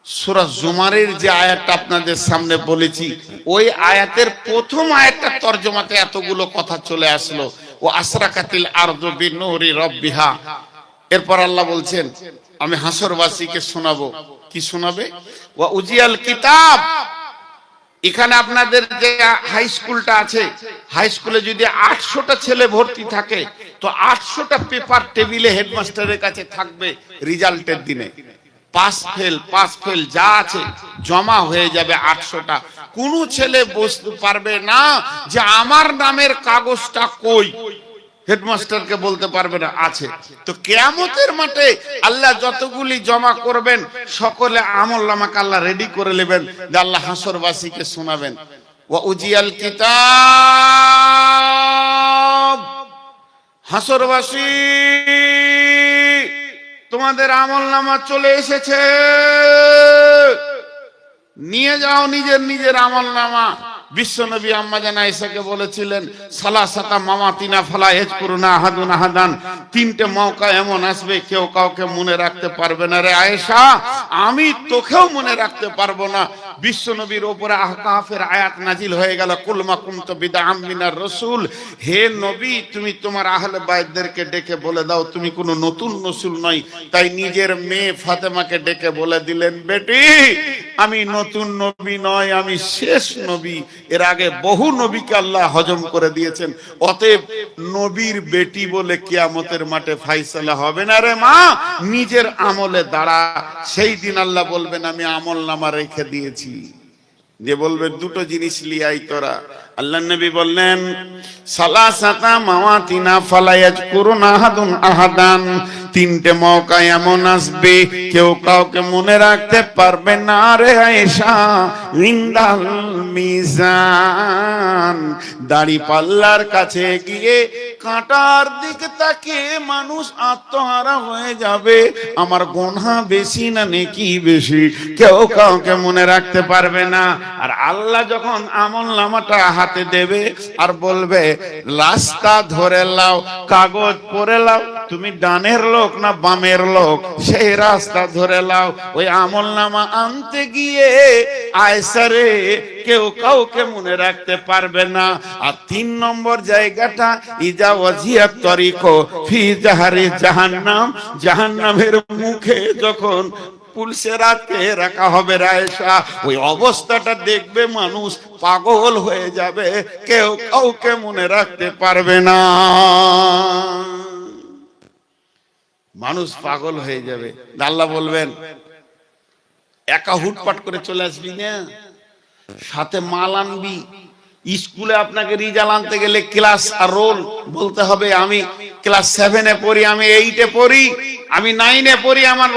সূরা জুমারের যে আয়াতটা আপনাদের সামনে বলেছি, ওই আয়াতের প্রথম আয়াতটা তরজমাতে এতগুলো কথা চলে আসলো, ও আসরাকাতিল আরদু বিনূরি রাব্বিহা। এরপর আল্লাহ বলছেন আমি হাসরবাসীকে শোনাবো। কি শোনাবে? ওয়া উজিয়াল কিতাব। এখানে আপনাদের যে হাই স্কুলটা আছে, হাই স্কুলে যদি 800টা ছেলে ভর্তি থাকে, তো 800টা পেপার টেবিলে হেডমাস্টারের কাছে থাকবে। রেজাল্টের দিনে পাস ফেল যা আছে জমা হয়ে যাবে 800টা। কোন ছেলে বুঝতে পারবে না যে আমার নামের কাগজটা কই, হেডমাস্টারকে বলতে পারবে না আছে। তো কিয়ামতের মাঠে আল্লাহ যতগুলি জমা করবেন সকলে আমলনামাকে আল্লাহ রেডি করে নেবেন, যে আল্লাহ হাসরবাসীকে শোনাবেন। ওয়া উজিয়াল কিতাব, হাসরবাসী তোমাদের আমলনামা চলে এসেছে, নিয়ে যাও নিজের নিজের আমলনামা। বিশ্বনবী আম্মা জান আয়েশাকে বলেছিলেন সালাসাতা মামাতিনা ফালা ইয়াজকুরুনা আহাদুন আহাদান, তিনটে মওকা এমন আসবে কেউ কাউকে মনে রাখতে পারবে না। রে আয়েশা, আমি তোকেও মনে রাখতে পারবো না। বিশ্বনবীর উপরে আহকাফের আয়াত নাজিল হয়ে গেল, কুল মা কুনতু বিদআম মিনার রাসূল। হে নবী, তুমি তোমার আহলে বাইতদেরকে ডেকে বলে দাও তুমি কোনো নতুন রাসূল নয়। তাই নিজের মেয়ে ফাতেমাকে ডেকে বলে দিলেন, বেটি আমি নতুন নবী নয়, আমি শেষ নবী। এর আগে বহু নবীকে আল্লাহ হজম করে দিয়েছেন, অতএব নবীর বেটি বলে কিয়ামতের মাঠে ফায়সালা হবে না। রে মা, নিজের আমলে দাঁড়া। সেই দিন আল্লাহ বলবেন আমি আমলনামা রেখে দিয়েছি। যে বলবে দুটো জিনিস লিয়াই তোরা। আল্লাহ নবী বললেন সালাসাতা মাওয়াতিনা ফালা ইয়াজকুরুনা আহাদুন আহাদান, তিনটে মওকা এমন আসবে কেউ কাউকে মনে রাখতে পারবে না। রে আয়েশা, ইনদাল মিজান, দাড়ি পাল্লার কাছে গিয়ে কাঁটার দিকে তাকিয়ে মানুষ আত্মহারা হয়ে যাবে, আমার গুনাহ বেশি না নেকি বেশি, কেউ কাউকে মনে রাখতে পারবে না। আর আল্লাহ যখন আমলনামাটা হাতে দেবে আর বলবে রাস্তা ধরে লাও, কাগজ পড়ে লাও, তুমি ডানের লোক না বামের লোক, সেই রাস্তা ধরে লাও। ওই আমলনামা আনতে গিয়ে আয়েশা রে কেউ কাউকে মনে রাখতে পারবে না। আর 3 নম্বর জায়গাটা ইজা ওয়াজিয়াত তরিকো ফি জাহারি জাহান্নাম, জাহান্নামের মুখে যখন পুলিশে রাতে রাখা হবে আয়েশা, ওই অবস্থাটা দেখবে মানুষ পাগল হয়ে যাবে, কেউ কাউকে মনে রাখতে পারবে না। মানুষ পাগল হয়ে যাবে। আল্লাহ বলবেন একা হুটপাট করে চলে আসবি না, সাথে মাল আনবি। স্কুলে আপনাকে রেজাল্ট আনতে গেলে ক্লাস আর রোল বলতে হবে। আমি ক্লাস 7-এ পড়ি, আমি 8-এ পড়ি, আমি 9-এ পড়ি, আমার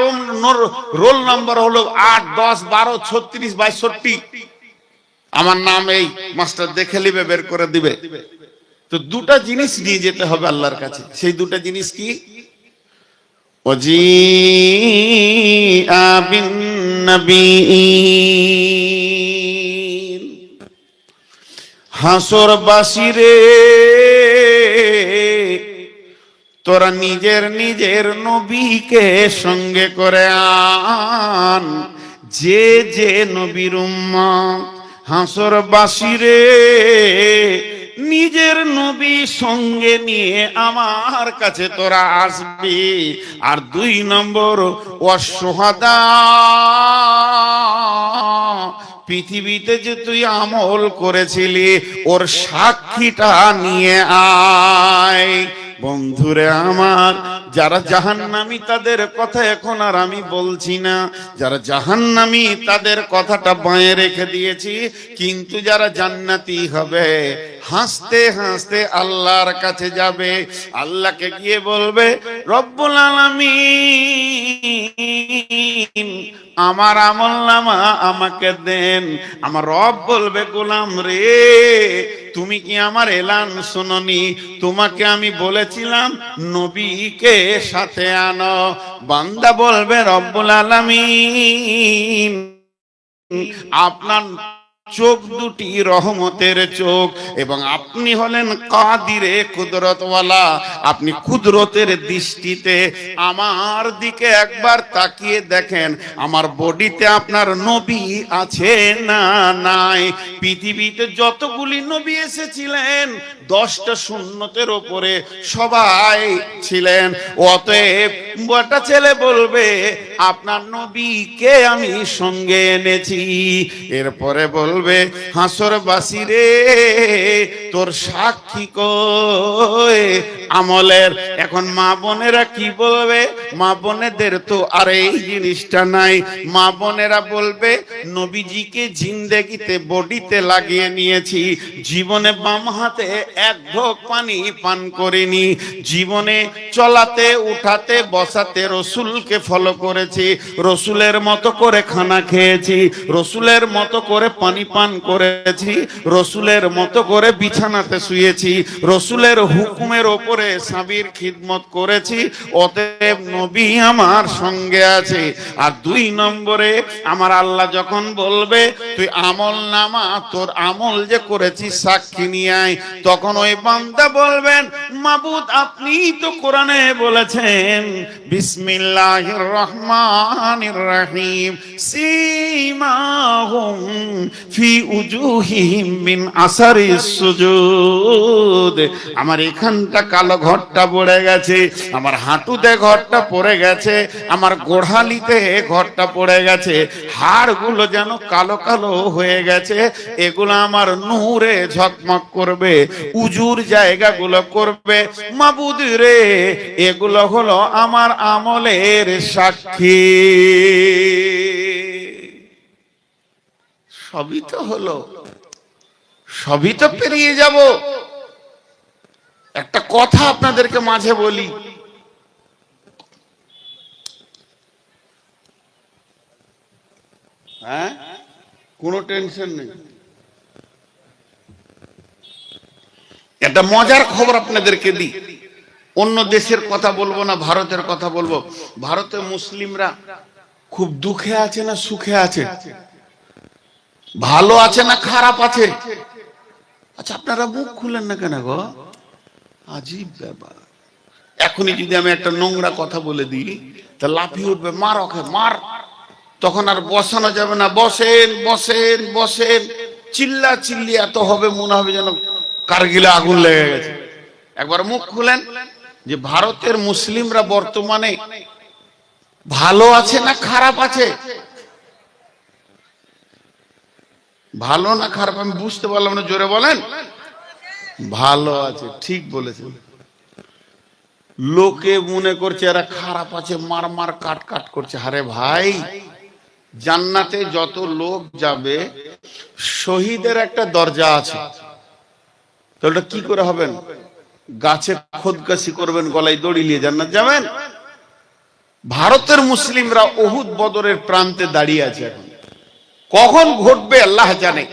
রোল নাম্বার হলো 8, 10, 12, 36, 62, আমার নাম এই। মাস্টার দেখে নিবে, বের করে দিবে। তো দুটা জিনিস নিয়ে যেতে হবে আল্লাহর কাছে। সেই দুটা জিনিস কি? ওয়াজিআ বিন নবিয়্যিন, হাসরবাসী রে তোরা নিজের নিজের নবীকে সঙ্গে করে আন। যে যে নবীর উম্মত, হাসরবাসী রে নিজের নবী সঙ্গে নিয়ে আমার কাছে তোরা আসবি। আর 2 নম্বর ওয়াসশুহাদা, পৃথিবীতে যে তুই আমল করেছিলি ওর সাক্ষীটা নিয়ে আয়। বন্ধুরে আমার, যারা জাহান্নামী তাদের কথা এখন আর আমি বলছি না, যারা জাহান্নামী তাদের কথাটা বাঁয়ে রেখে দিয়েছি। কিন্তু যারা জান্নাতি হবে হাসতে হাসতে আল্লাহর কাছে যাবে, আল্লাহকে গিয়ে বলবে রব্বুল আলামিন আমার আমলনামা আমাকে দেন। আমার রব বলবে গোলাম রে, তুমি কি আমার এলান শুনোনি? তোমাকে আমি বলেছিলাম নবীকে সাথে আনো। বান্দা বলবে রব্বুল আলামিন আপনার চোখ দুটি রহমতের চোখ, এবং আপনি হলেন কাদিরে কুদরতওয়ালা, আপনি কুদরতের দৃষ্টিতে আমার দিকে একবার তাকিয়ে দেখেন আমার বডিতে আপনার নবী আছে না নাই? পৃথিবীতে যতগুলি নবী এসেছিলেন 10টা সুন্নতের উপরে সবাই ছিলেন। অতএব বড়টা ছেলে বলবে আপনার নবীকে আমি সঙ্গে এনেছি। এরপরে বলবে হাসরবাসী রে তোর সাক্ষী কই আমলের। এখন মা বোনেরা কি বলবে? মা বোনেদের তো আর এই জিনিসটা নাই। মা বোনেরা বলবে নবীজিকে জিন্দেগিতে বডিতে লাগিয়ে নিয়েছি, জীবনে বাম হাতে এক ঢোক পানি পান করিনি, জীবনে চলাতে উঠাতে বসাতে রসুলকে ফলো করেছি, রসুলের মতো করে খানা খেয়েছি, রসুলের মতো করে পানি পান করেছি, রসুলের মতো করে বিছানাতে শুয়েছি, রসুলের হুকুমের ওপরে স্বামীর খিদমত করেছি। অতএব নবী আমার সঙ্গে আছে। আর 2 নম্বরে আমার আল্লাহ যখন বলবে তুই আমল নামা তোর আমল যে করেছিস সাক্ষী নিয়ে আয়, তখন ওই বান্দা বলবেন মাবুদ আপনি তো কোরআনে বলেছেন বিসমিল্লাহির রহমানির রহিম সীমাহুম ফি উজুহিহিম মিন আসারিস সুজুদ। আমার এখানটা কালো ঘরটা পড়ে গেছে, আমার হাঁটুতে ঘরটা পড়ে গেছে, আমার গোড়ালিতে ঘরটা পড়ে গেছে, হাড়গুলো যেন কালো কালো হয়ে গেছে, এগুলো আমার নূরে ঝকমক করবে, উজুর জায়গাগুলো করবে। মাবুদ রে এগুলো হলো আমার আমলের সাক্ষী। সবই তো হলো, সবই তো পেরিয়ে যাব। একটা কথা আপনাদেরকে মাঝে বলি, হ্যাঁ কোনো টেনশন নেই, একটা মজার খবর আপনাদেরকে দিই। অন্য দেশের কথা বলবো না, ভারতের কথা বলবো। ভারতে মুসলিমরা খুব দুঃখে আছে না সুখে আছে? ভালো আছে না খারাপ আছে? আচ্ছা আপনারা মুখ খুলেন না কেন গো? আজীব ব্যাপার। এখনই যদি আমি একটা নোংরা কথা বলে দিই তা লাফিয়ে উঠবে মার ওকে মার, তখন আর বসানো যাবে না। বসেন বসেন বসেন, চিল্লা চিল্লি এত হবে মনে হবে যেন কারগিলে আগুন লেগে গেছে। একবার মুখ খুলেন যে ভারতের মুসলিমরা বর্তমানে ভালো আছে না খারাপ আছে? ভালো না খারাপ আমি বুঝতে পারলাম না, জোরে বলেন। ভালো আছে, ঠিক বলেছেন। লোকে মনে করছে এরা খারাপ আছে, মার মার কাট কাট করছে। আরে ভাই, জান্নাতে যত লোক যাবে শহীদের একটা দরজা আছে, তো ওটা কি করে হবেন? গাছে খোদকাশি করবেন, গলায় দড়ি নিয়ে জান্নাত যাবেন? ভারতের মুসলিমরা উহুদ বদরের প্রান্তে দাঁড়িয়ে আছে। এখন কখন ঘটবে আল্লাহ জানে।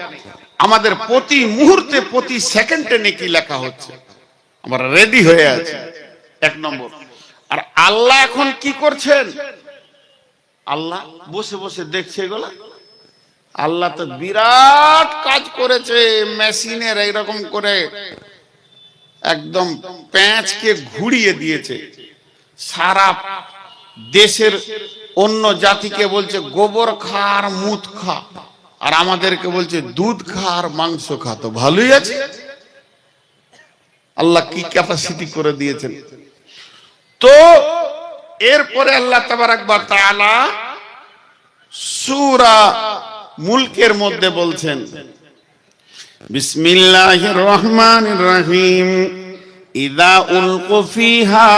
আমাদের প্রতি মুহূর্তে প্রতি সেকেন্ডে নেকি লেখা হচ্ছে, আমরা রেডি হয়ে আছি। 1 নম্বর। আর আল্লাহ এখন কি করছেন? আল্লাহ বসে বসে দেখছে এগুলা। আল্লাহ তো বিরাট কাজ করেছে, মেশিনের এইরকম করে একদম প্যাঁচকে ঘুরিয়ে দিয়েছে। সারা দেশের অন্য জাতিকে বলছে গোবর খা আর মুত খা, আর আমাদেরকে বলছে দুধ খা আর মাংস খা। তো ভালোই আছে, আল্লাহ কি ক্যাপাসিটি করে দিয়েছেন। তো এরপরে আল্লাহ তাবারাক ওয়া তাআলা সূরা মুলকের মধ্যে বলছেন বিসমিল্লাহির রহমানির রহিম ইযা উলকু ফিহা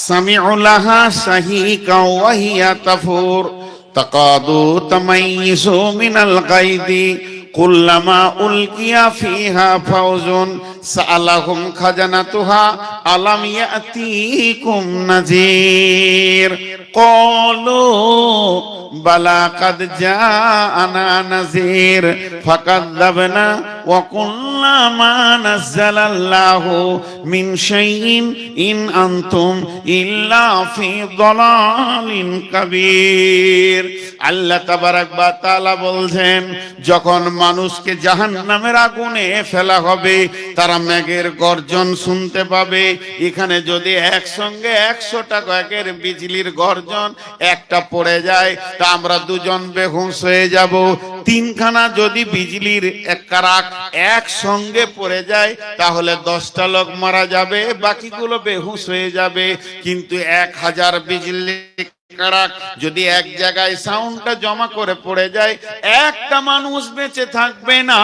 সামি'ু লাহা শাহীকা ওয়া হিয়া তাফুর তাকাদু তামাইয়িজু মিনাল গায়দি কুল্লামা উলকিয়া ফিহা ফাউজুন সাআলাহুম খাজানাতুহা আলাম ইয়াতিকুম নাযীর ক্বালু বালা কাদ জাআনা নাযীর ফাকাযযাবনা ওয়া কুল্লা মা নাযালাল্লাহু মিন শাইইন ইন আনতুম ইল্লা ফি যালালিন কাবীর। আল্লাহ তাবারাক ওয়া তাআলা বলছেন, যখন মানুষকে জাহান্নামের আগুনে ফেলা হবে তারা মেঘের গর্জন শুনতে পাবে। এখানে যদি একসঙ্গে 100টা কয়েকের বিজলির গর্জন একটা পড়ে যায় তা আমরা দুজন বেহুঁশ হয়ে যাব। 3খানা যদি বিজলির এক কারাক একসঙ্গে পড়ে যায় তাহলে 10টা লোক মারা যাবে, বাকিগুলো বেহুঁশ হয়ে যাবে। কিন্তু 1000 বিজলি কারাক যদি এক জায়গায় সাউন্ডটা জমা করে পড়ে যায় একটা মানুষ বেঁচে থাকবে না।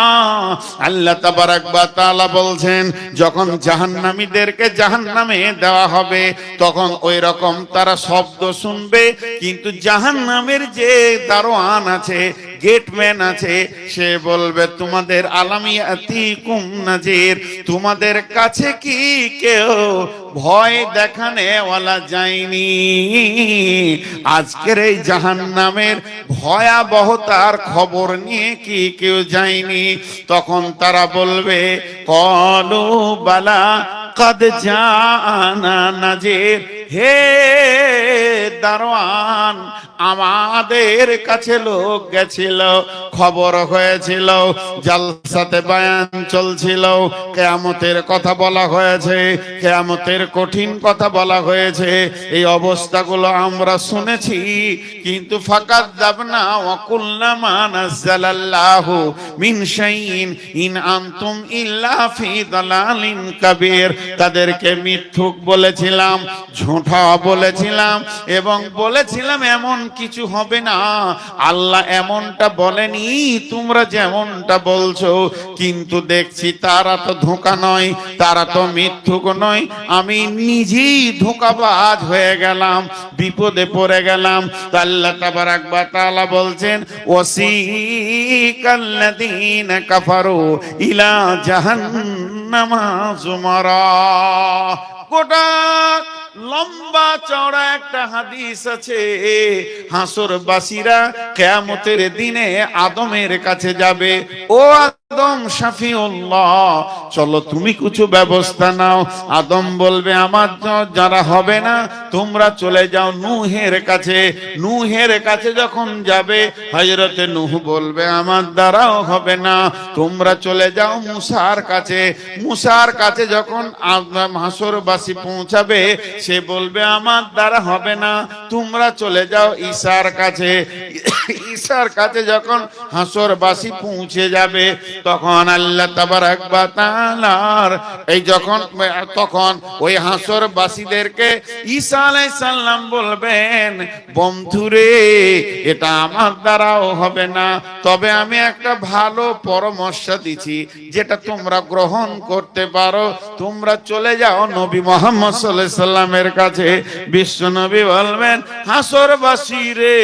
আল্লাহ তাবারাক ওয়া তাআলা বলছেন, যখন জাহান্নামীদেরকে জাহান্নামে দেওয়া হবে তখন ওই রকম তারা শব্দ শুনবে, কিন্তু জাহান্নামের যে দারোয়ান আছে, গেটম্যান আছে, সে বলবে তোমাদের আলামিয়াতিকুম নাযীর, তোমাদের কাছে কি কেউ ভয় দেখানে ওয়ালা যায়নি? আজকের এই জাহান্নামের ভয়াবহতার খবর নিয়ে কি কেউ যায়নি? তখন তারা বলবে ক্বালু বালা কাদ জাআনা নাযীর, হে দারোয়ান আমাদের কাছে লোক গেছিল, খবর হয়েছিল, জালসাতে বয়ান চলছিল, কিয়ামতের কথা বলা হয়েছে, কিয়ামতের কঠিন কথা বলা হয়েছে, এই অবস্থাগুলো আমরা শুনেছি, কিন্তু ফাকাযযাবনা ওয়া কুল্লা মা নাযালাল্লাহু মিন শাইইন ইন আনতুম ইল্লা ফি দালালিন কাবীর। তাদেরকে মিথ্যুক বলেছিলাম, ঝুঁটা বলেছিলাম এবং বলেছিলাম এমন কিছু হবে না। আল্লাহ এমনটা বলেনি, তোমরা যেমনটা বলছো। কিন্তু দেখছি তারা তো ধোঁকা নয়, তারা তো মিথ্যুক নয়, আমি নিজেই ধোঁকাবাজ হয়ে গেলাম, বিপদে পড়ে গেলাম। আল্লাহ তাবারাক ওয়া তাআলা বলছেন, ওয়াসিকাল্লাযীনা কাফারু ইলা জাহান্নামা যুমারা। গোটা লম্বা চওড়া একটা হাদিস আছে, হাসরবাসীরা কিয়ামতের দিনে আদমের কাছে যাবে, ও আদম শাফিউল্লাহ, চলো তুমি কিছু ব্যবস্থা নাও। আদম বলবে আমার যারা হবে না, তোমরা চলে যাও নূহের কাছে। নূহের কাছে যখন যাবে হযরতে নূহ বলবে আমার দ্বারাও হবে না, তোমরা চলে যাও মুসার কাছে। মুসার কাছে যখন আদম হাসরবাসী পৌঁছাবে সে বলবে আমার দ্বারা হবে না, তোমরা চলে যাও ঈসার কাছে। ঈসার কাছে যখন হাসরবাসী পৌঁছে যাবে তখন আল্লাহ তাবারাক ওয়া তাআলার এই তখন ওই হাসরবাসীদেরকে ঈসা আলাইহিস সালাম বলবেন, বন্ধুরে এটা আমার দ্বারাও হবে না, তবে আমি একটা ভালো পরামর্শ দিচ্ছি যেটা তোমরা গ্রহণ করতে পারো। তোমরা চলে যাও নবী মুহাম্মদ সাল্লাল্লাহু আলাইহি সাল্লামের কাছে। বিশ্ব নবী বলবেন, হাসরবাসী রে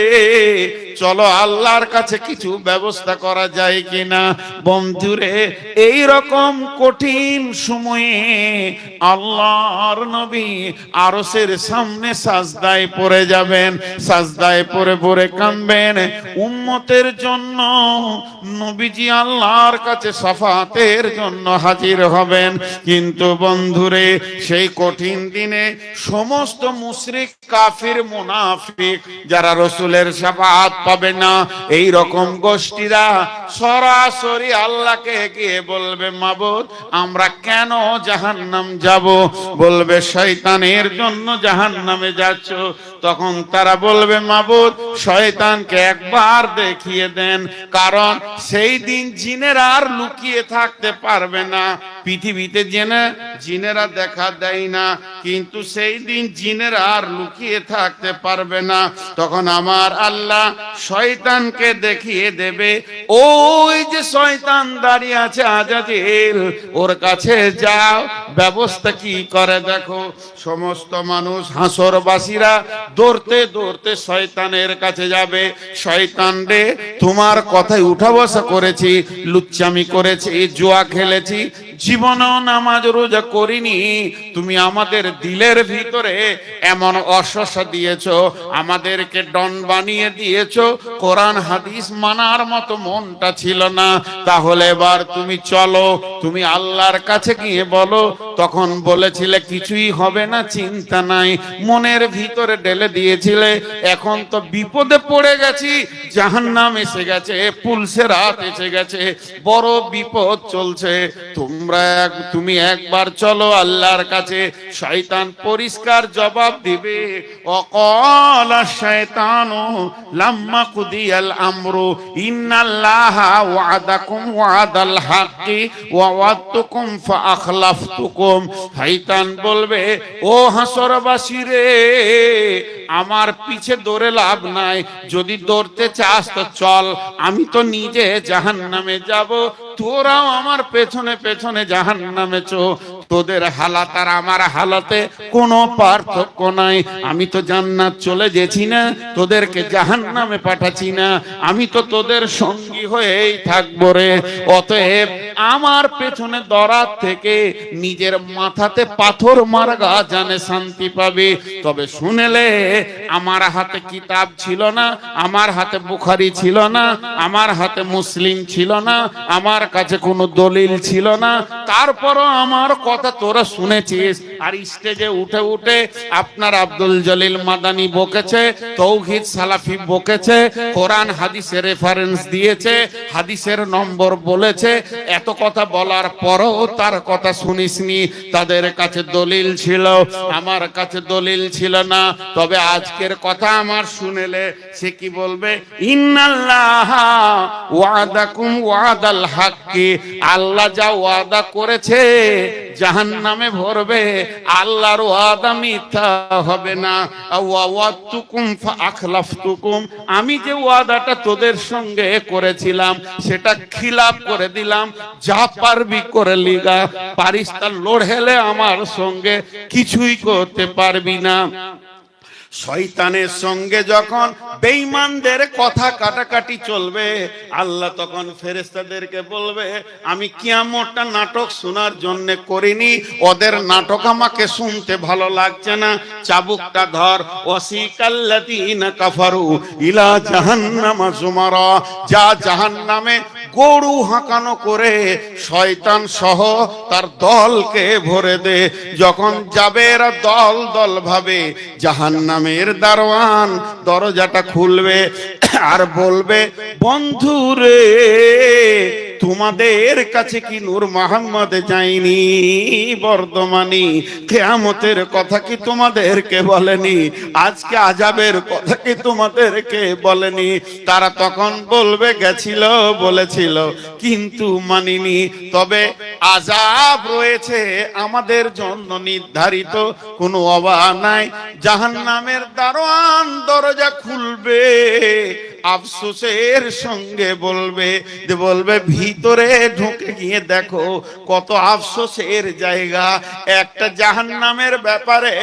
চলো আল্লাহর কাছে কিছু ব্যবস্থা করা যায় কিনা। বন্ধুরে এই রকম কঠিন সময়ে আল্লাহর নবী আরশের সামনে সাজদায় পড়ে যাবেন, সাজদায় পড়ে পড়ে কাঁদবেন উম্মতের জন্য। নবীজি আল্লাহর কাছে শাফাতের জন্য হাজির হবেন। কিন্তু বন্ধুরে সেই কঠিন দিনে সমস্ত মুশরিক, কাফির, মুনাফিক যারা রাসূলের শাফাত পাবে না, এই রকম গোষ্ঠীরা সরাসরি আল্লাহকে গিয়ে বলবে, মাবুদ আমরা কেন জাহান্নাম যাব? বলবে শয়তানের জন্য জাহান্নামে যাচ্ছ। তখন তারা বলবে, মাবুদ শয়তানকে একবার দেখিয়ে দেন, কারণ সেই দিন জিনেরা আর লুকিয়ে থাকতে পারবে না। পৃথিবীতে জিনেরা দেখা দেয় না, কিন্তু সেই দিন জিনেরা আর লুকিয়ে থাকতে পারবে না। তখন আমার আল্লাহ শয়তানকে দেখিয়ে দেবে, ওই যে শয়তান দাঁড়িয়ে আছে আজাজিল, ওর কাছে যাও, ব্যবস্থা কি করে দেখো। সমস্ত মানুষ হাসরবাসীরা দৌড়তে দৌড়তে শয়তানের কাছে যাবে, শয়তান রে তোমার কথায় উঠা বসা করেছি, লুচ্চামি করেছি, জুয়া খেলেছি, জীবনেও নামাজ রোজা করিনি, তুমি আমাদের দিলের ভিতরে এমন অশসা দিয়েছো, আমাদেরকে ডন বানিয়ে দিয়েছো, কোরআন হাদিস মানার মতো মনটা ছিল না, তাহলে এবার তুমি চলো, তুমি আল্লাহর কাছে গিয়ে বলো। তখন বলেছিলে কিছুই হবে না, চিন্তা নাই, মনের ভিতরে ঢেলে দিয়েছিলে, এখন তো বিপদে পড়ে গেছি, জাহান্নাম এসে গেছে, পুলসে রাত এসে গেছে, বড় বিপদ চলছে, তুমি একবার চলো আল্লাহর কাছে। শয়তান পরিষ্কার জবাব দিবে, ওয়াকালা শায়তানু লাম্মা কুদিয়াল আমরু ইন্নাল্লাহা ওয়াদাকুম ওয়াদাল হাক্কি ওয়া ওয়াদতুকুম ফাআখলাফতুকুম। শয়তান বলবে, ও হাসরবাসী রে, আমার পিছে দৌড়ে লাভ নাই, যদি দৌড়তে চাস তো চল, আমি তো নিজে জাহান্নামে যাব, তোরাও আমার পেছনে পেছনে জাহান্নামে চো, তোদের হালাত আর আমার হালাতে কোনো পার্থক্য নাই, আমি তো জান্নাত চলে গেছি না, তোদেরকে জাহান্নামে পাঠাচ্ছি না, আমি তো তোদের সঙ্গী হয়েই থাকবো রে, অতএব আমার পেছনে দরাত থেকে নিজের মাথাতে পাথর মারগা জানে শান্তি পাবে। তবে শুনেলে আমার হাতে কিতাব ছিল না, আমার হাতে বুখারী ছিল না, আমার হাতে মুসলিম ছিল না, আমার কাছে কোনো দলিল ছিল না, তারপরও আমার কথা তোরা শুনেছিস। আর স্টেজে উঠে উঠে আপনার আব্দুল জলিল মাদানী বকেছে, তৌহিদ সালাফি বকেছে, কোরআন হাদিসের রেফারেন্স দিয়েছে, হাদিসের নম্বর বলেছে, এত কথা বলার পরও তার কথা শুনিসনি। তাদের কাছে দলিল ছিল, আমার কাছে দলিল ছিল না। তবে আজকের কথা আমার শুনেলে সে কি বলবে, ইন্নাল্লাহা ওয়াদাকুম ওয়াদাল হাক্কি, আল্লাহ যা ওয়াদা করেছে জাহান্নামে ভরবে, আল্লাহর ওয়াদা মিথ্যা হবে না। ওয়া ওয়াদতুকুম ফাআখলাফতুকুম, আমি যে ওয়াদাটা তোদের সঙ্গে করেছিলাম সেটা খিলাফ করে দিলাম, যা পারবি করে লিগা, পারিস তা লড়হেলে আমার সঙ্গে কিছুই করতে পারবি না। শয়তানের সঙ্গে যখন বেঈমানদের কথা কাটাকাটি চলবে, আল্লাহ তখন ফেরেশতাদেরকে বলবে, আমি কিয়ামতটা নাটক শোনার জন্য করিনি, ওদের নাটক আমাকে শুনতে ভালো লাগছে না, চাবুকটা ধর। ওয়াসিকাল্লাযীনা কাফারু ইলা জাহান্নামা যুমারা, যা জাহান্নামে গরু হাঁকানো করে শয়তান সহ তার দলকে ভরে দে। যখন যাবে এরা দল দল ভাবে, জাহান্নামের দারোয়ান দরজাটা খুলবে আর বলবে, বন্ধুরে তোমাদের কাছে কি নূর মুহাম্মদ যায়নি বর্তমানে? কিয়ামতের কথা কি তোমাদেরকে বলেনি? আজকে আযাবের কথা কি তোমাদেরকে বলেনি? তারা তখন বলবে, গেছিল বলেছিল কিন্তু মানিনি। তবে আযাব রয়েছে আমাদের জন্য নির্ধারিত, কোনো অবাক নাই। জাহান্নামের দারোয়ান দরজা খুলবে, আফসোসের সঙ্গে বলবে ভিতরে ঢুকে গিয়ে দেখো কত আফসোসের জায়গা। একটা জাহান্নামের ব্যাপারে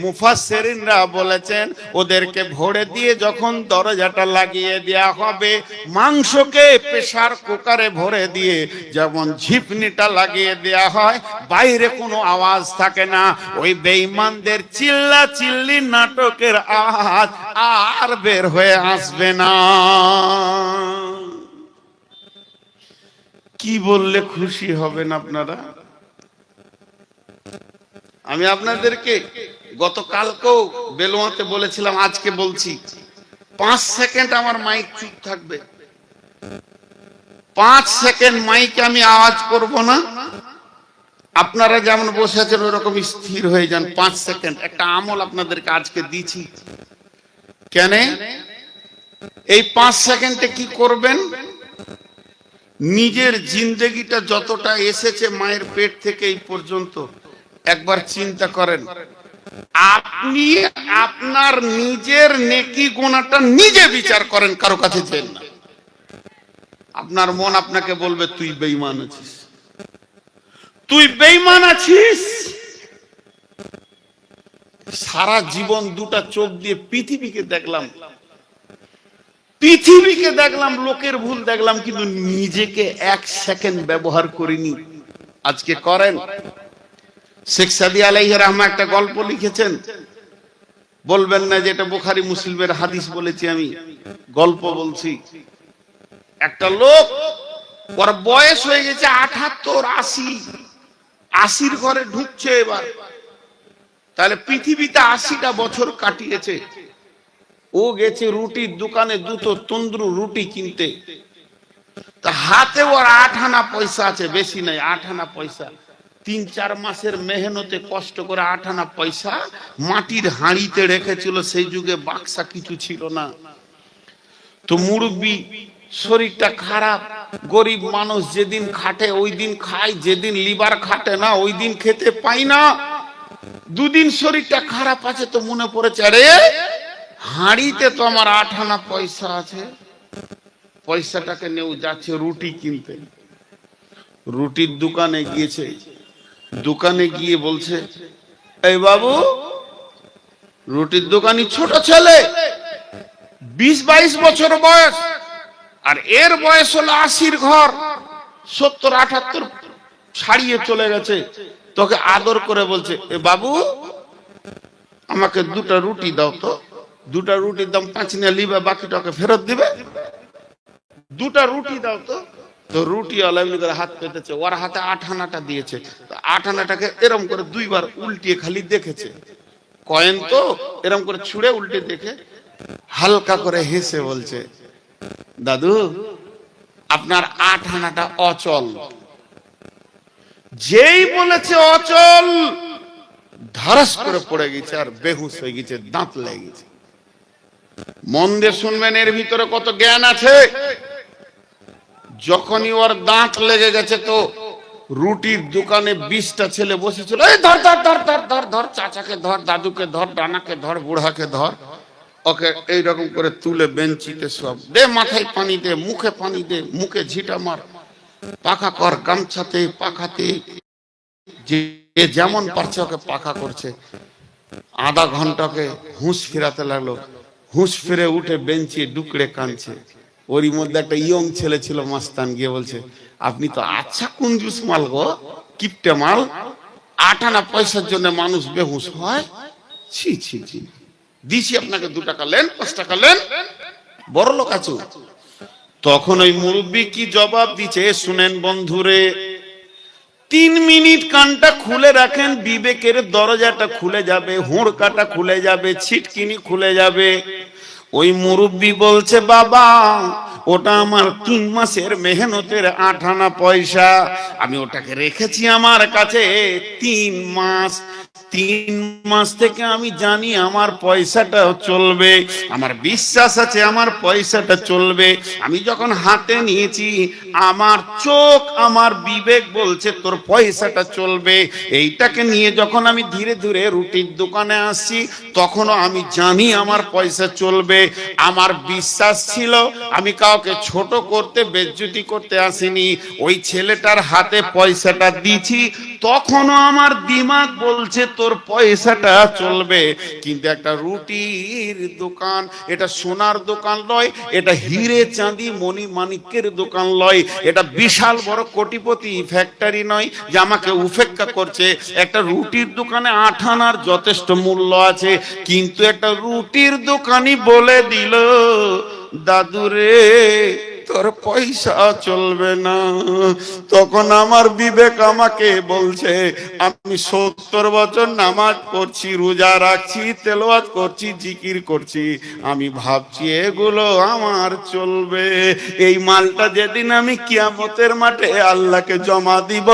মুফাসসিরিনরা বলেছেন, ওদেরকে ভরে দিয়ে যখন দরজাটা লাগিয়ে দেয়া হবে, মাংসকে প্রেসার কুকারে ভরে দিয়ে যেমন ঝিপনিটা লাগিয়ে দেয়া হয়, বাইরে কোনো আওয়াজ থাকে না, ওই বেঈমানদের চিল্লা চিল্লি নাটকের আওয়াজ আর বের হয়ে আসবে না। কি বললে খুশি হবেন আপনারা? আমি আপনাদেরকে গতকালকেও বেলোয়াতে বলেছিলাম, আজকে বলছি, 5 সেকেন্ড আমার মাইক চুপ থাকবে, 5 সেকেন্ড মাইকে আমি আওয়াজ করব না, আপনারা যেমন বসে আছেন ওরকম স্থির হয়ে যান 5 সেকেন্ড। একটা আমল আপনাদেরকে আজকে দিচ্ছি। কেন? এই 5 সেকেন্ডে কি করবেন? নিজের জিন্দেগিটা যতটা এসেছে মায়ের পেট থেকে এই পর্যন্ত একবার চিন্তা করেন। আপনি আপনার নিজের নেকি গুনাহটা নিজে বিচার করেন, কারো কাছে যেন না। আপনার মন আপনাকে বলবে, তুই বেঈমান আছিস, তুই বেঈমান আছিস। সারা জীবন দুটা চোখ দিয়ে পৃথিবীকে দেখলাম, পৃথিবীকে দেখলাম, লোকের ভুল দেখলাম, কিন্তু নিজেকে এক সেকেন্ড ব্যবহার করিনি। আজকে করেন। শেখ সাদি আলাইহি রাহমা একটা গল্প লিখেছেন, বলবেন না যে এটা বুখারী মুসলিমের হাদিস বলেছি, আমি গল্প বলছি। একটা লোক, ওর বয়স হয়ে গেছে 78, 80, 80-র ঘরে ঢুকছে এবার। তাহলে পৃথিবীতে 80টা বছর কাটিয়েছে। ও গেছে রুটির দোকানে দুটো তন্দুর রুটি কিনতে, তা হাতে ওর 8 আনা পয়সা আছে, বেশি নাই, 8 আনা পয়সা। 3-4 মাসের মেহনতে কষ্ট করে 8 আনা পয়সা মাটির হাঁড়িতে রেখেছিল। সেই যুগে বাক্সা কিছু ছিল না। তো মুরব্বি, শরীরটা খারাপ, গরিব মানুষ, যেদিন খাটে ওই দিন খায়, যেদিন লিভার খাটে না ওই দিন খেতে পাই না। দুদিন শরীরটা খারাপ আছে, তো মনে পড়েছে, আরে হাঁড়িতে তো আমার 8 আনা পয়সা আছে, পয়সাটাকে নিয়ে যাচ্ছে রুটি কিনতে। রুটির দোকানে গিয়েছে, দোকানে গিয়ে বলছে, এই বাবু, রুটির দোকানি ছোট ছেলে, 20-22 বছর বয়স, আর এর বয়স হলো 80-র ঘর, 70-78 ছাড়িয়ে চলে গেছে। তোকে আদর করে বলছে, এ বাবু, আমাকে 2টা রুটি দাও তো। 2টা রুটির দাম 5 আনা লিবে, বাকিটাকে ফেরত দিবে। 2টা রুটি দাও তো। তো রুটি এমনি করে হাত পেতেছে, ওর হাতে 8 আনাটা দিয়েছে। 8 আনাটাকে এরম করে 2বার উল্টিয়ে খালি দেখেছে, কয়েন তো, এরম করে ছুঁড়ে উল্টে দেখে হালকা করে হেসে বলছে, দাদু, আপনার 8 আনাটা অচল। যেই বলেছে অচল, ধারাস করে পড়ে গেছে আর বেহুশ হয়ে গেছে, দাঁত লেগে গেছে। মন দিয়ে শুনবেন, এর ভিতরে কত জ্ঞান আছে। যখনই ওর দাঁত লেগে গেছে, তো রুটির দোকানে 20টা ছেলে বসেছিল, এই ধর ধর ধর ধর ধর ধর, চাচাকে ধর, দাদুকে ধর, ডানাকে ধর, বুড়াকে ধর, ওকে এইরকম করে তুলে বেঞ্চিতে সব দে, মাথায় পানি দে, মুখে পানি দে, মুখে ঝিটা মার, পাখা কর, গামছাতে পাখাতে, যে যেমন পারছে ওকে পাখা করছে। আধা ঘন্টাকে হুঁশ ফিরাতে লাগলো। হুঁশ ফিরে উঠে বেঞ্চি ডুকরে কাঁদছে। ওরই মধ্যে একটা ইয়ং ছেলে ছিল, মাস্তান, গিয়ে বলছে, আপনি তো আচ্ছা কুঞ্জুস মাল গো, কিপটে মাল, 8 আনা পয়সার জন্য মানুষ বেহুশ হয়? ছি ছি ছি, দিছি আপনাকে 2 টাকা লেন, 5 টাকা লেন, বড় লোক আছো। তখন ওই মুরব্বি কি জবাব দিচ্ছে শুনেন বন্ধুরে। 3 মিনিট কানটা খুলে রাখেন, বিবেকের দরজাটা খুলে যাবে, হুড়কাটা খুলে যাবে, ছিটকিনি খুলে যাবে। ওই মুরব্বি বলছে, বাবা, ওটা আমার 3 মাসের মেহনতের 8 আনা পয়সা, আমি ওটাকে রেখেছি আমার কাছে 3 মাস। 3 মাস থেকে আমি জানি আমার পয়সাটা চলবে, আমার বিশ্বাস আছে আমার পয়সাটা চলবে। আমি যখন হাতে নিয়েছি, আমার চোখ, আমার বিবেক বলছে তোর পয়সাটা চলবে। এইটাকে নিয়ে যখন আমি ধীরে ধীরে রুটির দোকানে আসছি, তখনও আমি জানি আমার পয়সা চলবে। আমার বিশ্বাস ছিল, আমি কাউকে ছোট করতে, বেজ্জতি করতে আসিনি। ওই ছেলেটার হাতে পয়সাটা দিছি, তখনও আমার দিমাগ বলছে তোর পয়সাটা চলবে। কিন্তু একটা রুটির দোকান, এটা সোনার দোকান নয়, এটা হিরে চাঁদি মণি মাণিক্যের দোকান নয়, এটা বিশাল বড় কোটিপতি ফ্যাক্টরি নয় যে আমাকে উপেক্ষা করছে। একটা রুটির দোকানে 8 আনার যথেষ্ট মূল্য আছে, কিন্তু একটা রুটির দোকানি বলে দিল, দাদুরে, তোর পয়সা চলবে না। তখন আমার বিবেক আমাকে বলছে, আমি 70 বছর নামাজ পড়ছি, রোজা রাখছি, তেলাওয়াত করছি, জিকির করছি, আমি ভাবছি এগুলো আমার চলবে। এই মালটা যেদিন আমি কিয়ামতের মাঠে আল্লাহকে জমা দিব,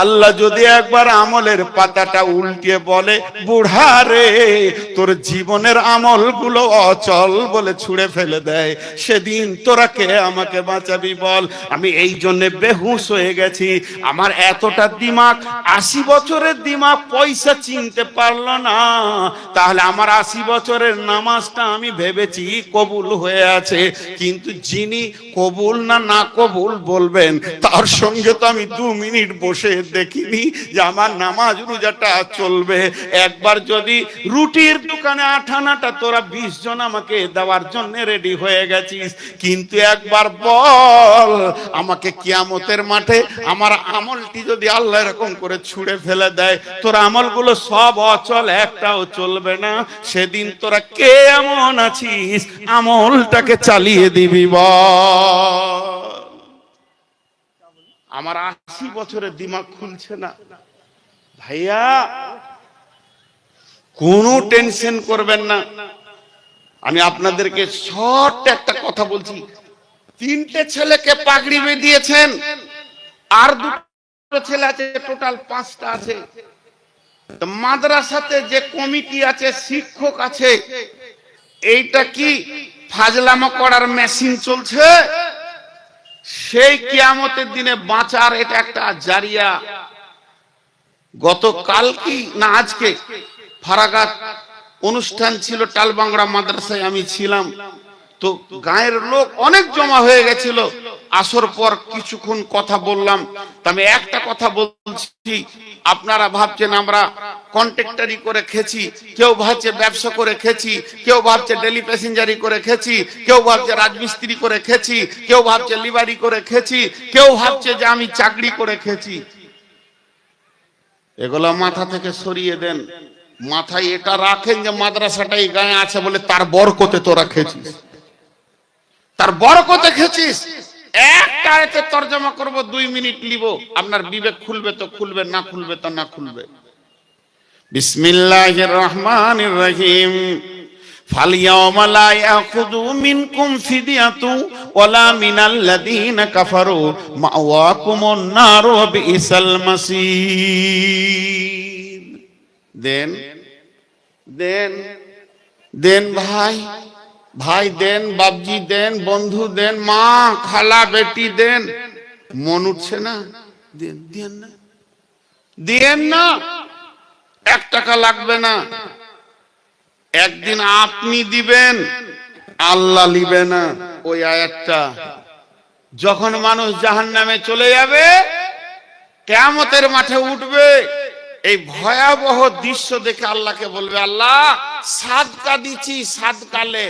আল্লাহ যদি একবার আমলের পাতাটা উল্টিয়ে বলে, বুড়া রে, তোর জীবনের আমলগুলো অচল বলে ছুঁড়ে ফেলে দেয়, সেদিন তোরা কে আমাকে আমাকে বাঁচাবি বল। আমি এই জন্য বেহুশ হয়ে গেছি, আমার এতটা দিমাগ, 80 বছরের দিমাগ পয়সা চিনতে পারলো না। তাহলে আমার 80 বছরের নামাজটা আমি ভেবেছি কবুল হয়ে আছে, কিন্তু যিনি কবুল না না কবুল বলবেন তার সঙ্গে তো আমি 2 মিনিট বসে দেখিনি যে আমার নামাজ রোজাটা চলবে। একবার যদি রুটির দোকানে 8 আনাটা তোরা 20 জন আমাকে দেওয়ার জন্য রেডি হয়ে গেছিস, কিন্তু একবার বল আমাকে কিয়ামতের মাঠে আমার আমলটি যদি আল্লাহ এরকম করে ছুঁড়ে ফেলে দেয়, তোর আমলগুলো সব অচল, একটাও চলবে না, সেদিন তোরা কে এমন আছিস আমলটাকে চালিয়ে দিবি বল? আমার 80 বছরের দিমাগ খুলছে না। ভাইয়া কোনো টেনশন করবেন না, আমি আপনাদেরকে শর্ট একটা কথা বলছি। 3টে ছেলেকে পাগড়ি বেঁধিয়েছেন, আর 2টো ছেলে আছে, টোটাল 5টা আছে। মাদ্রাসাতে যে কমিটি আছে, শিক্ষক আছে, এইটা কি ফাজলামো করার মেশিন চলছে? সেই কিয়ামতের দিনে বাঁচার এটা একটা জারিয়া। গতকাল কি না আজকে ফারাগাত অনুষ্ঠান ছিল টালবাংড়া মাদ্রাসায়, আমি ছিলাম। তো গায়ের লোক অনেক জমা হয়ে গেছিল। আসর পর কিছুক্ষণ কথা বললাম। আমি একটা কথা বলছি, আপনারা ভাবছেন আমরা কন্ট্রাক্টরি করে খেছি, কেউ ভাবছে ব্যবসা করে খেছি, কেউ ভাবছে ডেলি প্যাসেঞ্জারি করে খেছি, কেউ ভাবছে রাজমিস্ত্রি করে খেছি, কেউ ভাবছে লিভারি করে খেছি, কেউ ভাবছে যে আমি চাকরি করে খেছি। এগুলো মাথা থেকে সরিয়ে দেন। মাথায় এটা রাখেন যে মাদ্রাসাটাই গায়ে আছে বলে তার বরকতে তোরা খেছিস, তার বরকতে খেছিস। একটা আয়াতে তরজমা করব, 2 মিনিট নিব, আপনার বিবেক খুলবে তো খুলবে, না খুলবে তো না খুলবে। বিসমিল্লাহির রহমানির রহিম। ফালিয়াওমা লা ইয়াখুযু মিনকুম ফিদিয়াতু ওয়ালা মিনাল্লাযীনা কাফারু মাওয়াকুমুন নার ওয়া বিসাল মাসীর। দেন দেন দেন ভাই, ভাই দেন, বাবজি দেন, বন্ধু দেন, মা খালা বেটি দেন। মন উঠছে না? দেন, দেন না, দেন না। 1 টাকা লাগবে না। একদিন আপনি দিবেন, আল্লাহ নিবে না। ওই আয়াতটা যখন মানুষ জাহান্নামে চলে যাবে, কিয়ামতের মাঠে উঠবে, এই ভয়াবহ দৃশ্য দেখে আল্লাহকে বলবে, আল্লাহ সাদকা দিচ্ছি, সাদকালে।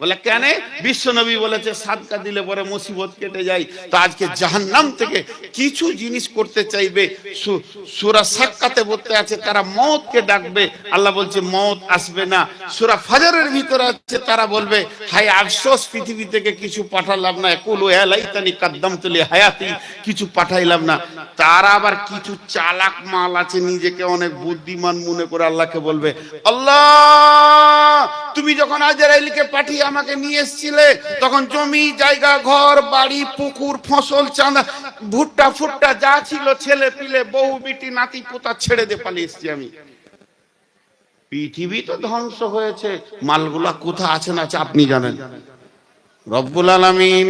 বলে কেন? বিশ্ব নবী বলেছে সাদকা দিলে পরে মুসিবত কেটে যায়। তো আজকে জাহান্নাম থেকে কিছু জিনিস করতে চাইবে, সূরা সাক্কাতে বলতে আছে তারা মওতকে ডাকবে, আল্লাহ বলছে মওত আসবে না। সূরা ফাজরের ভিতরে আছে তারা বলবে হায় আফসোস, পৃথিবী থেকে কিছু পাঠালাম না, কুলু ইয়া লাইতানি কাদ্দামতু লি হায়াতি, কিছু পাঠাইলাম না। তারা আবার কিছু চালাক মাল আছে, নিজেকে অনেক বুদ্ধিমান মনে করে আল্লাহকে বলবে, আল্লাহ তুমি যখন আজরাইলকে পাঠিয়ে আমাকে নিয়ে এসেছিলে, তখন জমি জায়গা ঘর বাড়ি পুকুর ফসল চাঁদা ভুট্টা ফুট্টা যা ছিল, ছেলে পিলে বউ বিটি নাতি পোতা ছেড়ে দিয়ে পালিয়ে এসেছি আমি। পৃথিবী তো ধ্বংস হয়েছে, মালগুলা কোথায় আছে না আছে আপনি জানেন। রব্বুল আলামিন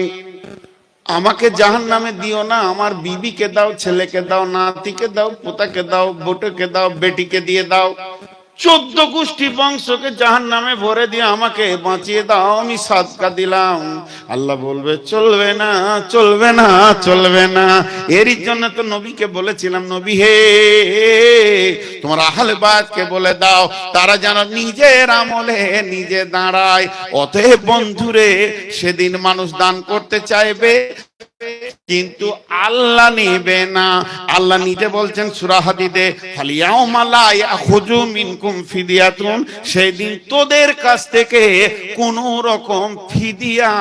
আমাকে জাহান্নামে দিও না, আমার বিবিকে দাও, ছেলেকে দাও, নাতিকে দাও, পোতাকে দাও, বউটাকে দাও, বেটিকে দিয়ে দাও, 14 গোষ্ঠী বংশকে জাহান্নামে ভরে দিয়ে আমাকে বাঁচিয়ে দাও, আমি সাদকা দিলাম। আল্লাহ বলবে চলবে না, চলবে না, চলবে না। এরই জন্য তো নবীকে বলেছিলাম, নবী হে তোমার আহলে বায়তকে বলে দাও তারা যেন নিজের আমলে নিজে দাঁড়ায়। অতএব বন্ধুরে, সেদিন মানুষ দান করতে চাইবে কিন্তু আল্লাহ নেবে না। আল্লাহ নিজে বলছেন সূরা হাদীদে, ফালিয়াউমা লা ইয়াখুযু মিনকুম ফিদিয়াতুন, সেই দিন তোদের কাছ থেকে কোন রকম ফিদিয়া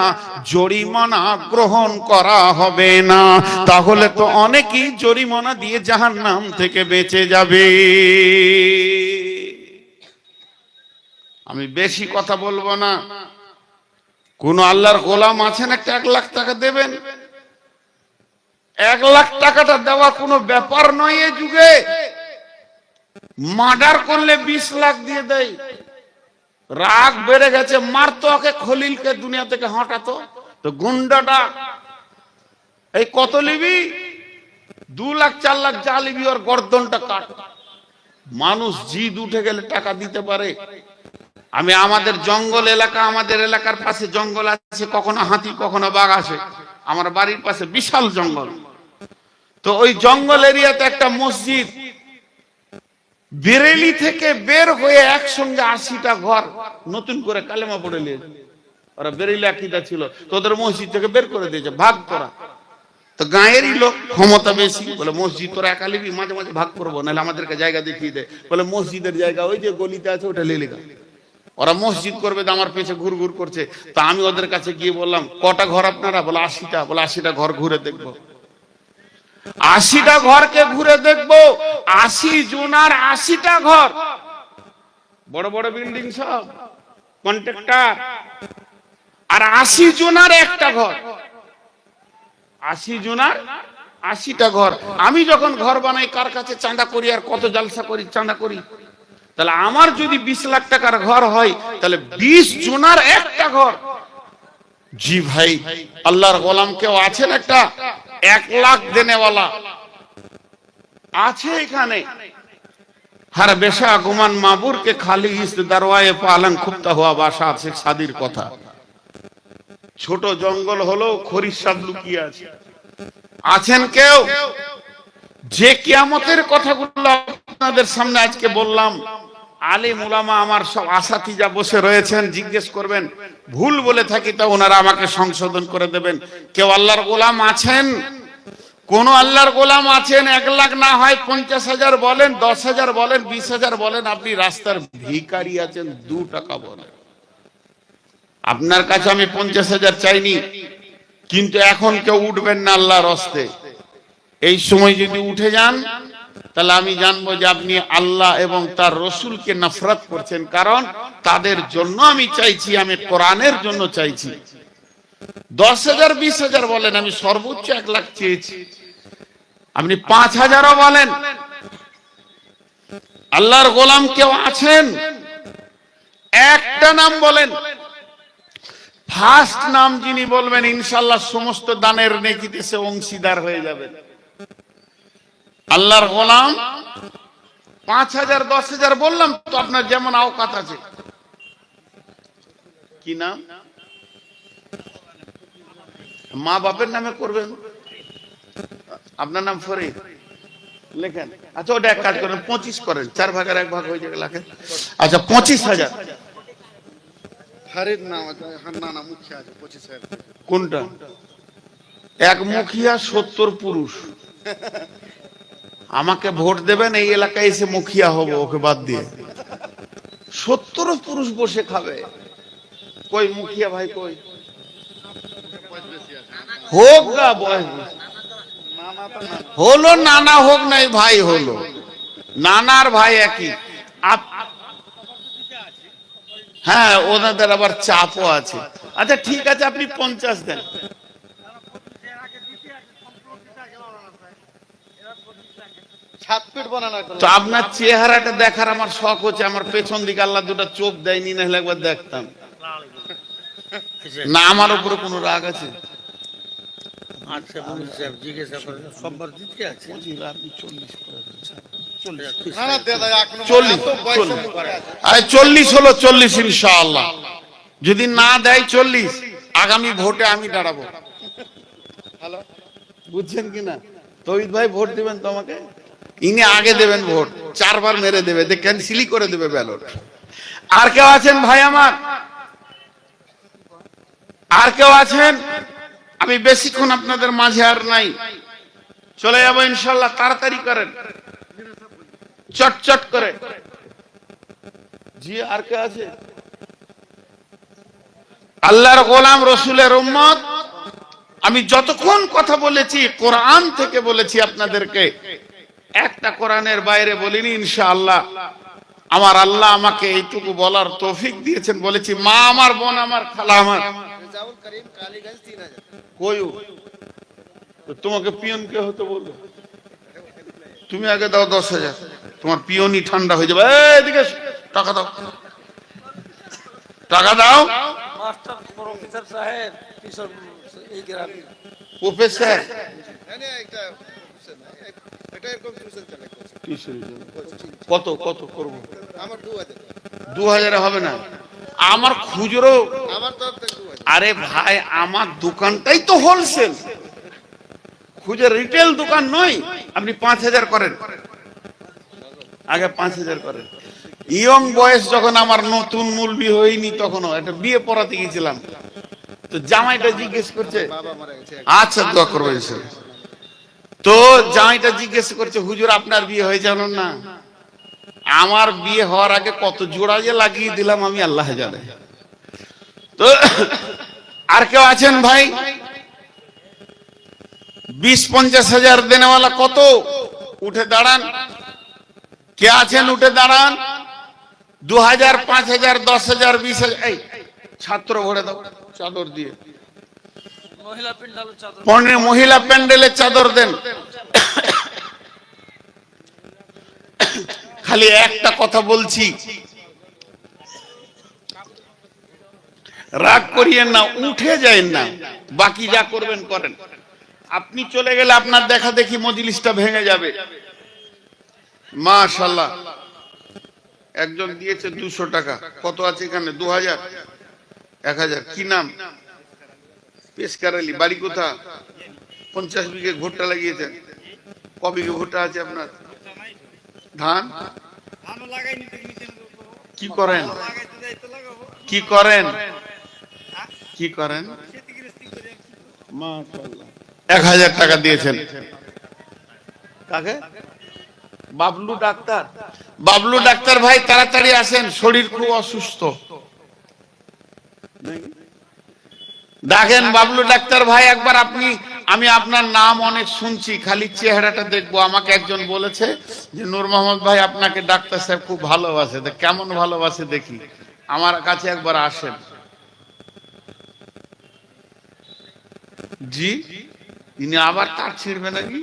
জরিমানা গ্রহণ করা হবে না। তাহলে তো অনেকেই জরিমানা দিয়ে জাহান্নাম থেকে বেঁচে যাবে। আমি বেশি কথা বলবো না। কোন আল্লাহর গোলাম আছেন একটা 1 লাখ টাকা দেবেন? 1 লাখ টাকাটা দেওয়া কোনো ব্যাপার নয় এই যুগে। মার্ডার করলে 20 লাখ দিয়ে দেয়। রাগ বেড়ে গেছে, মারতো ওকে, খলিলকে দুনিয়া থেকে হটাতো। তো গুন্ডাটা এই কত লিবি? 2 লাখ 4 লাখ যা লিবি ওর গর্দনটা কাট। মানুষ জিদ উঠে গেলে টাকা দিতে পারে। আমি আমাদের জঙ্গল এলাকা, আমাদের এলাকার পাশে জঙ্গল আছে, কখনো হাতি কখনো বাঘ আসে। আমার বাড়ির পাশে বিশাল জঙ্গল। তো ওই জঙ্গল এরিয়াতে একটা মসজিদ, বেরেলি থেকে বের হয়ে একসঙ্গে 80টা ঘর নতুন করে কালেমা পড়ে নিয়েছে। ওরা বেরেলি আকীদা ছিল, তোদের মসজিদ থেকে বের করে দিয়েছে, ভাগ করা। তো গাঁয়েরই লোক, ক্ষমতা বেশি, বলে মসজিদ তোরা একা নিবি, মাঝে মাঝে ভাগ করবো, নাহলে আমাদেরকে জায়গা দেখিয়ে দে। বলে মসজিদের জায়গা ওই যে গলিতে আছে, ওটা লেলে গা। ওরা মসজিদ করবে, আমার পেছে ঘুর ঘুর করছে। তা আমি ওদের কাছে গিয়ে বললাম, কটা ঘর আপনারা? বলে 80টা। বলে 80টা ঘর ঘুরে দেখবো। 80টা ঘরকে ঘুরে দেখবো, 80 জনার 80টা ঘর, বড় বড় বিল্ডিং সব, কন্ট্রাক্টর। আর 80 জনার একটা ঘর, 80 জনার 80টা ঘর। আমি যখন ঘর বানাই কার কাছে চাঁদা করি আর কত জালসা করি, চাঁদা করি। তাহলে আমার যদি 20 লাখ টাকার ঘর হয়, তাহলে 20 জনার একটা ঘর। জি ভাই, আল্লাহর গোলাম কেউ আছেন একটা 1 লাখ দেনেওয়ালা আছে এখানে? हर बेशा गुमान माबूर के खाली इस दरवाजे पालन खुबता हुआ बादशाह শেখ সাদির কথা। ছোট জঙ্গল হলো খরির স্বাদ লুকিয়ে আছে। আছেন কেউ যে কিয়ামতের কথাগুলো আপনাদের সামনে আজকে বললাম? আলেম উলামা আমার সব আসাতিজা বসে রয়েছেন, জিজ্ঞেস করবেন, ভুল বলে থাকি তা ওনারা আমাকে সংশোধন করে দেবেন। কেউ আল্লাহর গোলাম আছেন? কোন আল্লাহর গোলাম আছেন? 1 লাখ না হয় 50,000 বলেন, 10,000 বলেন, 20,000 বলেন, আপনি রাস্তার ভিখারি আছেন, 2 টাকা বলেন। আপনার কাছে আমি 50,000 চাইনি, কিন্তু এখন কেউ উঠবেন না আল্লাহর হস্তে। এই সময় যদি উঠে যান, তাহলে আমি জানবো যে আপনি আল্লাহ এবং তার রসুলকে নফরত করছেন। কারণ তাদের জন্য আমি চাইছি, আমি কোরআনের জন্য চাইছি। 10,000 20,000 বলেন, আমি সর্বোচ্চ 1 লাখ চেয়েছি। আপনি 5,000ও বলেন। আল্লাহর গোলাম কেউ আছেন? একটা নাম বলেন, ফার্স্ট নাম যিনি বলবেন, ইনশাআল্লাহ সমস্ত দানের নেকিতে সে অংশীদার হয়ে যাবেন। আল্লাহর গোলাম 5,000 10,000 বললাম তো, আপনার যেমন আওকাত আছে। কি নাম? মা বাপের নামে করবেন। আপনার নাম ফরিদ, লেখেন। আচ্ছা, ওটা এক কাজ করেন, 25 করেন, 4 ভাগের 1 ভাগ হয়ে যাবে, লেখেন। আচ্ছা, 25,000। ফরিদ নাম আছে, না না মুখিয়া আছে 25,000। কোনটা? এক মুখিয়া 70 পুরুষ। আমাকে ভোট দেবেন, এই এলাকায় এসে মুখিয়া হবো, ওকে বাদ দিয়ে। 70 পুরুষ বসে খাবে। কই মুখিয়া ভাই কই? হোক গা, বয়স হলো, নানা হোক নাই, ভাই হলো, নানার ভাই একই। হ্যাঁ, ওনাদের আবার চাপও আছে। আচ্ছা ঠিক আছে, আপনি 50 দেন। তো আপনার চেহারাটা দেখার আমার শখ হচ্ছে। আমার পেছন দিকে আল্লাহ 2টা চোখ দেয়নি, না হলে একবার দেখতাম। না আমার উপরে কোনো রাগ আছে? আচ্ছা জিজ্ঞাসা করেন, সোমবার দিতে আছে। 40 হলো, 40 ইনশাআল্লাহ। যদি না দেয় 40, আগামী ভোটে আমি দাঁড়াবো। বুঝছেন কিনা? তৌহিদ ভাই ভোট দিবেন তো আমাকে? ইনি আগে দেবেন ভোট, 4 বার মেরে দেবে, ক্যান্সেলই করে দেবে ব্যালট। আর কেউ আছেন ভাই আমার? আর কেউ আছেন? আমি বেশিক্ষণ আপনাদের মাঝে আর নাই, চলে যাবো ইনশাআল্লাহ। তাড়াতাড়ি করেন, চটচট করে। জি, আর কে আছে? আল্লাহর গোলাম, রসুলের উম্মত। আমি যতক্ষণ কথা বলেছি কোরআন থেকে বলেছি আপনাদেরকে, একটা কোরআনের বাইরে বলিনি। ইনশাআল্লাহ আমার আল্লাহ আমাকে এইটুকু বলার তৌফিক দিয়েছেন। বলেছি, মা আমার, বোন আমার, খালা আমার। কই তোমাকে পিয়ন কে হতে বলবো? তুমি আগে দাও 10,000, তোমার পিয়নই ঠান্ডা হয়ে যাবে। এদিকে টাকা দাও, টাকা দাও। মাস্টার প্রফেসর সাহেব, এই গ্রামে প্রফেসর কত কত করব? আমার 2000 2000 হবে না, আমার খুচরো। আমার তরফ থেকে 2000 আরে ভাই আমার দোকানটাই তো হোলসেল, খুচরো রিটেল দোকান নয়। আপনি 5000 করেন, আগে 5000 করেন। ইয়ং বয়স যখন আমার নতুন মুলবি হয়নি, তখনও একটা বিয়ে পড়াতে গেছিলাম, তো জামাইটা জিজ্ঞেস করছে, বাবা মারা গেছে আচ্ছা দোয়া করবো ইনশাআল্লাহ। তো জামাইটা জিজ্ঞেস করছে, হুজুর আপনার বিয়ে হয়েছে? বললাম না। আমার বিয়ে হওয়ার আগে কত জোড়া যে লাগিয়ে দিলাম আমি আল্লাহ জানে। তো আর কেউ আছেন ভাই? 20-50 হাজার দেনেওয়ালা কত? উঠে দাঁড়ান। কে আছেন? উঠে দাঁড়ান। 2000, 5000, 10,000, 20,000। এই ছাত্র ভরে দাও চাদর দিয়ে। মহিলা প্যান্ডেলের চাদর দেন। খালি একটা কথা বলছি, রাগ করিয়েন না, উঠে যায়েন না, বাকি যা করবেন করেন। আপনি চলে গেলে আপনার দেখা দেখি মজলিসটা ভেঙে যাবে। মাশাআল্লাহ। একজন দিয়েছে 200 টাকা। কত আছে এখানে? 2000, 1000। কি নাম? পেশকারালি। বাড়ি কোথা? 50 বিঘে ভুট্টা লাগিয়েছেন। ক বিঘে ভুট্টা আছে আপনার? ধান কি করেন? কি করেন? কি করেন? 1000 টাকা দিয়েছেন। কাকে? বাবলু ডাক্তার। বাবলু ডাক্তার ভাই তাড়াতাড়ি আসেন, শরীর খুব অসুস্থ। দেখেন বাবলু ডাক্তার ভাই একবার আপনি, আমি আপনার নাম অনেক শুনছি, খালি চেহারাটা দেখবো। আমাকে একজন বলেছে যে নূর মোহাম্মদ ভাই আপনাকে ডাক্তার সাহেব খুব ভালোবাসে। তো কেমন ভালোবাসে দেখি, আমার কাছে একবার আসেন। জি, ইনি আবার তার ছিড়বে নাকি?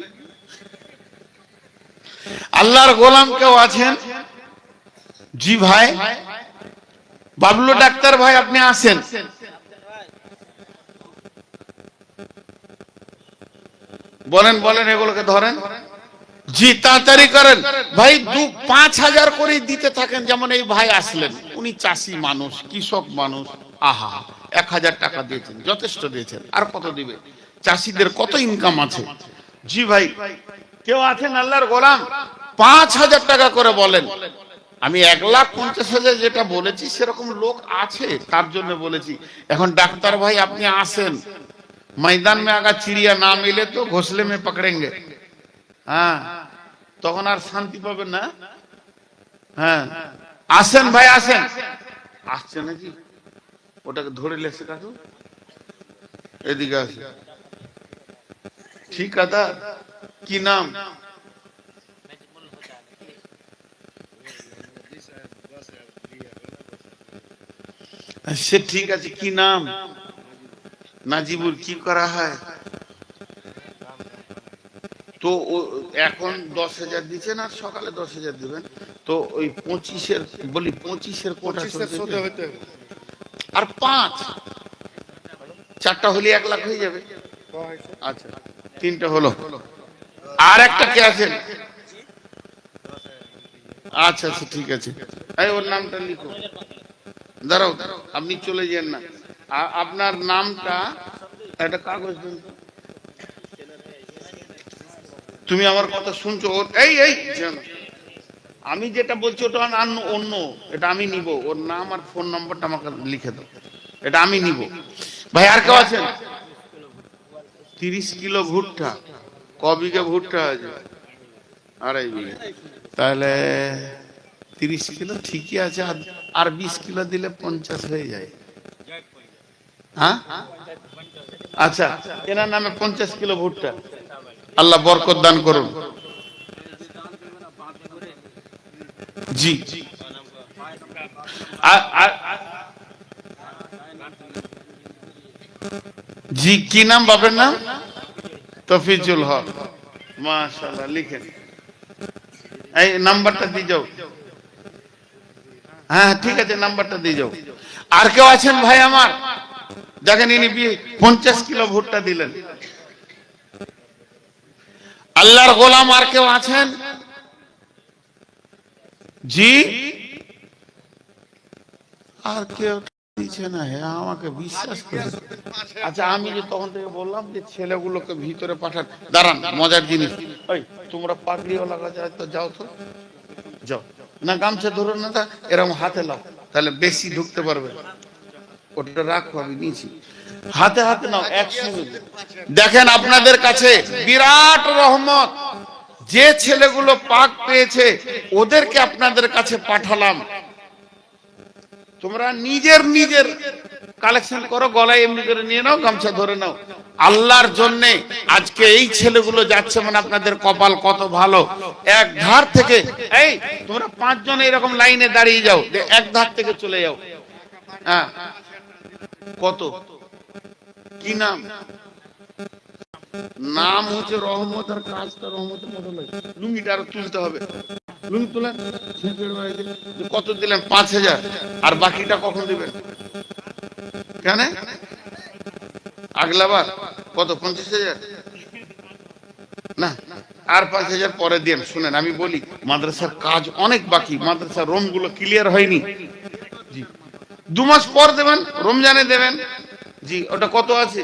আল্লাহর গোলাম কেউ আছেন? জি ভাই, বাবলু ডাক্তার ভাই আপনি আসেন। বলেন বলেন, এগুলোকে ধরেন। জি তাড়াতাড়ি করেন ভাই। 5,000 করে দিতে থাকেন। যেমন এই ভাই আসলেন, উনি চাষি মানুষ, কৃষক মানুষ। আহা, 1000 টাকা দিয়েছেন, যথেষ্ট দিয়েছেন। আর কত দিবে? চাষিদের কত ইনকাম আছে। জি ভাই, কেউ আছেন আল্লাহর গোলাম? 5,000 টাকা করে বলেন। আমি 1,50,000 যেটা বলেছি সেরকম লোক আছে, তার জন্য বলেছি। এখন ডাক্তার ভাই আপনি আসেন। मैदान में अगर चिड़िया ना मिले तो घोंसले में पकड़ेंगे। हाँ, তখন আর শান্তি পাবেন না। হ্যাঁ, আসেন ভাই আসেন। আসছে নাকি? ওটাকে ধরে লেছে কাকু, এদিকে আসে। ঠিক আছে, কি নাম? সে ঠিক আছে, কি নাম? নাজিবুল। কি করা হয়? তো এখন 10,000 দিচ্ছেন আর সকালে 10,000 দিবেন। তো ওই 25-এর বলি, 25-এর কোটা আর 5 4টা হলে 1 লাখ হয়ে যাবে। আচ্ছা, 3টা হলো। আর একটা কে আছেন? আচ্ছা আচ্ছা ঠিক আছে। এই ওর নামটা লিখো। দাঁড়াও, আপনি চলে যান না। আপনার নামটা একটা কাগজ দিন। তুমি আমার কথা শুনছো? এই এই আমি যেটা বলছি ওটা অন্য, এটা আমি নিব। ওর নাম আর ফোন নম্বরটা আমাকে লিখে দাও, এটা আমি নিব। ভাই আর কেউ আছেন? 30 কিলো ভুট্টা। ক বিঘে ভুট্টা আছে? 2.5 বিঘে। তাহলে 30 কিলো ঠিকই আছে। আর 20 কিলো দিলে 50 হয়ে যায়। হ্যাঁ আচ্ছা, এনার নামে 50 কিলো ভুট্টা। আল্লাহ বরকত দান করুন। জি, জি কি নাম বাপের নাম? তফিজুল হক। মাশাআল্লাহ, লিখেন। এই নাম্বারটা দিয়ে যাও। হ্যাঁ ঠিক আছে, নাম্বারটা দিয়ে যাও। আর কেউ আছেন ভাই আমার? দেখেন ইনি 50 কিলো ভুট্টা দিলেন। আল্লাহর গোলাম আর কেউ আছেন? জি, আর কেউ দিচ্ছে না। হ্যাঁ, আমাকে বিশ্বাস করে। আচ্ছা, আমি যে তখন থেকে বললাম যে ছেলেগুলোকে ভিতরে পাঠান। দাঁড়ান, মজার জিনিস, ওই তোমরা পাগড়িওয়ালা যায় তো, যাও তো, যাও না, গামছা ধরো না, তা এরকম হাতে লাও, তাহলে বেশি ঢুকতে পারবে। ওটা রাখো, আমি নিয়েছি, হাতে হাতে নাও একসঙ্গে। দেখেন আপনাদের কাছে বিরাট রহমত, যে ছেলেগুলো পাক পেয়েছে ওদেরকে আপনাদের কাছে পাঠালাম। তোমরা নিজের নিজের কালেকশন করো, গলায় এমনি করে নিয়ে নাও, গামছা ধরে নাও। আল্লাহর জন্য আজকে এই ছেলেগুলো যাচ্ছে, মানে আপনাদের কপাল কত ভালো। এক ধার থেকে, এই তোমরা 5 জন এরকম লাইনে দাঁড়িয়ে যাও, এক ধার থেকে চলে যাও। হ্যাঁ, কত, কি নাম? নাম হচ্ছে রহমত, আর কাজটা রহমতের মতো লাগে। লুঙ্গিটা আরো তুলতে হবে, লুঙ্গি তুলেন। কত দিলেন? 5,000। আর বাকিটা কখন দিবেন? কেন আগলাবার কত? 50,000 না, আর 5,000 পরে দেন। শুনেন, আমি বলি, মাদ্রাসার কাজ অনেক বাকি, মাদ্রাসার রুম গুলো ক্লিয়ার হয়নি। জি, 2 মাস পর দেবেন, রমজানে দেবেন। জি, ওটা কত আছে?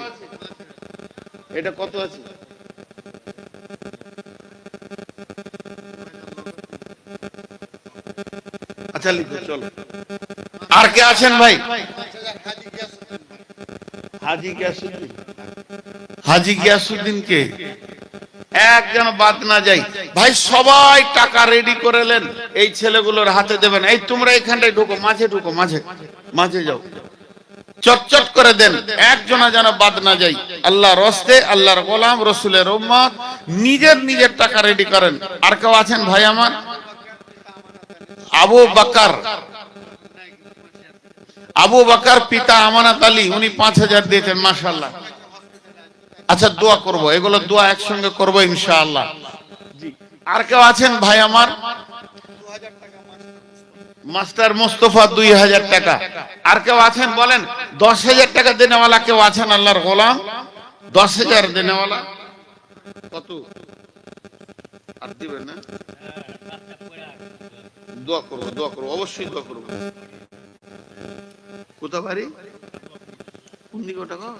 এটা কত আছে? আচ্ছা লিখো, চলো। আর কে আছেন ভাই? হাজি গিয়াসুদ্দিন। হাজি গিয়াসুদ্দিন কে? এক যেন বাদ না যাই। ভাই সবাই টাকা রেডি করেলেন, এই ছেলেগুলোর হাতে দেবেন। এই তোমরা এখানটায় ঢুকো, মাঝে ঢুকো, মাঝে মাঝে যাও, চটচট করে দেন, একজনা যেন বাদ না যাই। আল্লাহর রাস্তে, আল্লাহর গোলাম, রসুলের উম্মত, নিজের নিজের টাকা রেডি করেন। আর কেউ আছেন ভাই আমার? আবু বকর, আবু বকর পিতা আমানত আলী, উনি 5,000 দিয়েছেন, মাশাআল্লাহ। আচ্ছা, দোয়া করব, এগুলো দোয়া একসঙ্গে করব ইনশাআল্লাহ। জি, আর কেউ আছেন ভাই আমার? মাস্টার মুস্তফা 2,000 টাকা। আর কেউ আছেন বলেন? 10,000 টাকা দেনেওয়ালা কেউ আছেন? আল্লাহর গোলাম 10,000 দেনেওয়ালা। কত আর দিবেন না? দোয়া করবো, দোয়া করবো, অবশ্যই দোয়া করবো। কোথা বাড়ি? কোন দিকে ওটা গো?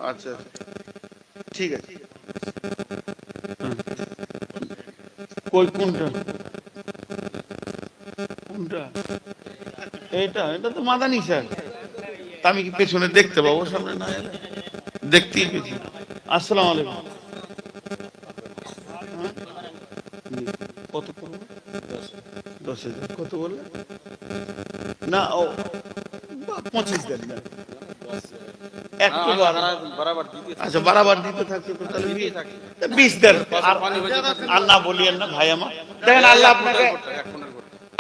আচ্ছা, ঠিক আছে। কই, কোনটা? কোনটা? এটা এটা তো মাদানি স্যার। আমি কি পেছনে দেখতে পাবো? সামনে না এলে দেখতেই পেছি। আসসালামু আলাইকুম। কত করবো? 10,000। কত বললে? না, ও 25 দেন না, একটু আচ্ছা, বারাবার দিতে থাকছে তো, তাহলে 20 দেন। আর না বলিয়েন না ভাই আমার। দেখেন, আল্লাহ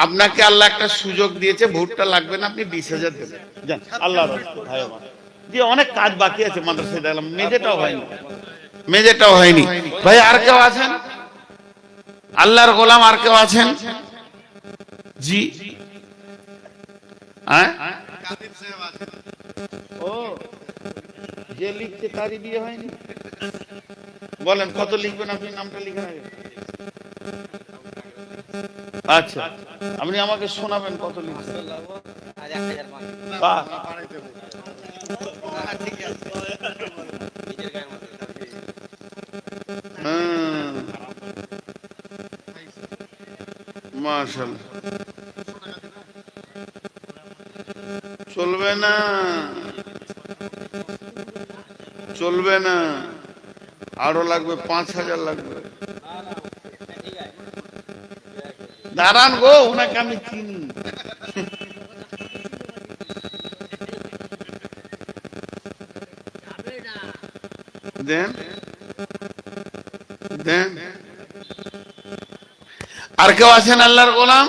আপনাকে আল্লাহ একটা সুযোগ দিয়েছে, ভোটটা লাগবে না, আপনি 20,000 দেবেন, যান। আল্লাহ ভাই আমার, যে অনেক কাজ বাকি আছে মাদ্রাসায়, দেখলাম মেঝেটাও হয়নি, মেঝেটাও হয়নি। ভাই আর কেউ আছেন? আল্লাহর গোলাম আর কেউ আছেন? জি, ও যে লিখছে তারই বিয়ে হয়নি। বলেন কত লিখবেন আপনি? নামটা লিখেন আগে। আচ্ছা, আপনি আমাকে শোনাবেন কত লিখছেন। মাশাআল্লাহ, চলবে না, চলবে না, আরো লাগবে, 5,000 লাগবে। দাঁড়ান গো, ওনাকে আমি চিনি। দেন দেন। আর কেউ আছেন আল্লাহর গোলাম,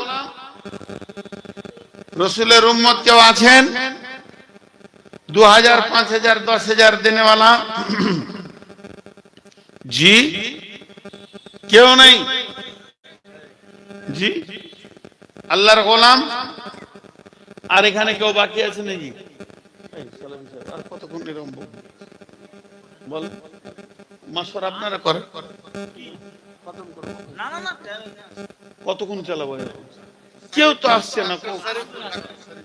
রসুলের উম্মত কেউ আছেন? 2,000, 5,000, 10,000 দেনেওয়ালা? জি, কেউ নেই? জি, আল্লাহর গোলাম। আর এখানে কেউ বাকি আছে নাকি? আর কতক্ষণ এরকম বল? মাসর আপনারা করেন? কতক্ষণ চালাবো? কেউ তো আসছে না।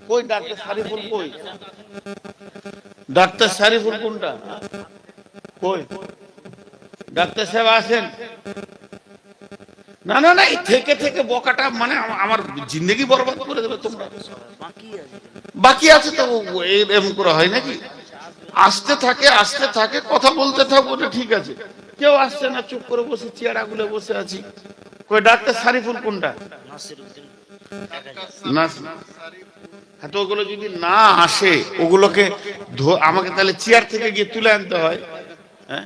কই ডাক্তার সারিফুল? কই ডাক্তার সারিফুল? কোনটা? কই ডাক্তার সাহেব আসেন? না না না, এই থেকে থেকে বকাটা মানে আমার জিন্দগি বরবাদ করে দেবে তোমরা। বাকি আছে তো, এরকম করে হয় নাকি? আসতে থাকে কথা বলতে থাকবো, ঠিক আছে। কেউ আসছে না, চুপ করে বসে চেয়ার আগুলে বসে আছি। কই ডাক্তার সারিফুল কোনটা? না, হ্যাঁ, তো ওগুলো যদি না আসে ওগুলোকে আমাকে তাহলে চেয়ার থেকে গিয়ে তুলে আনতে হয়। হ্যাঁ,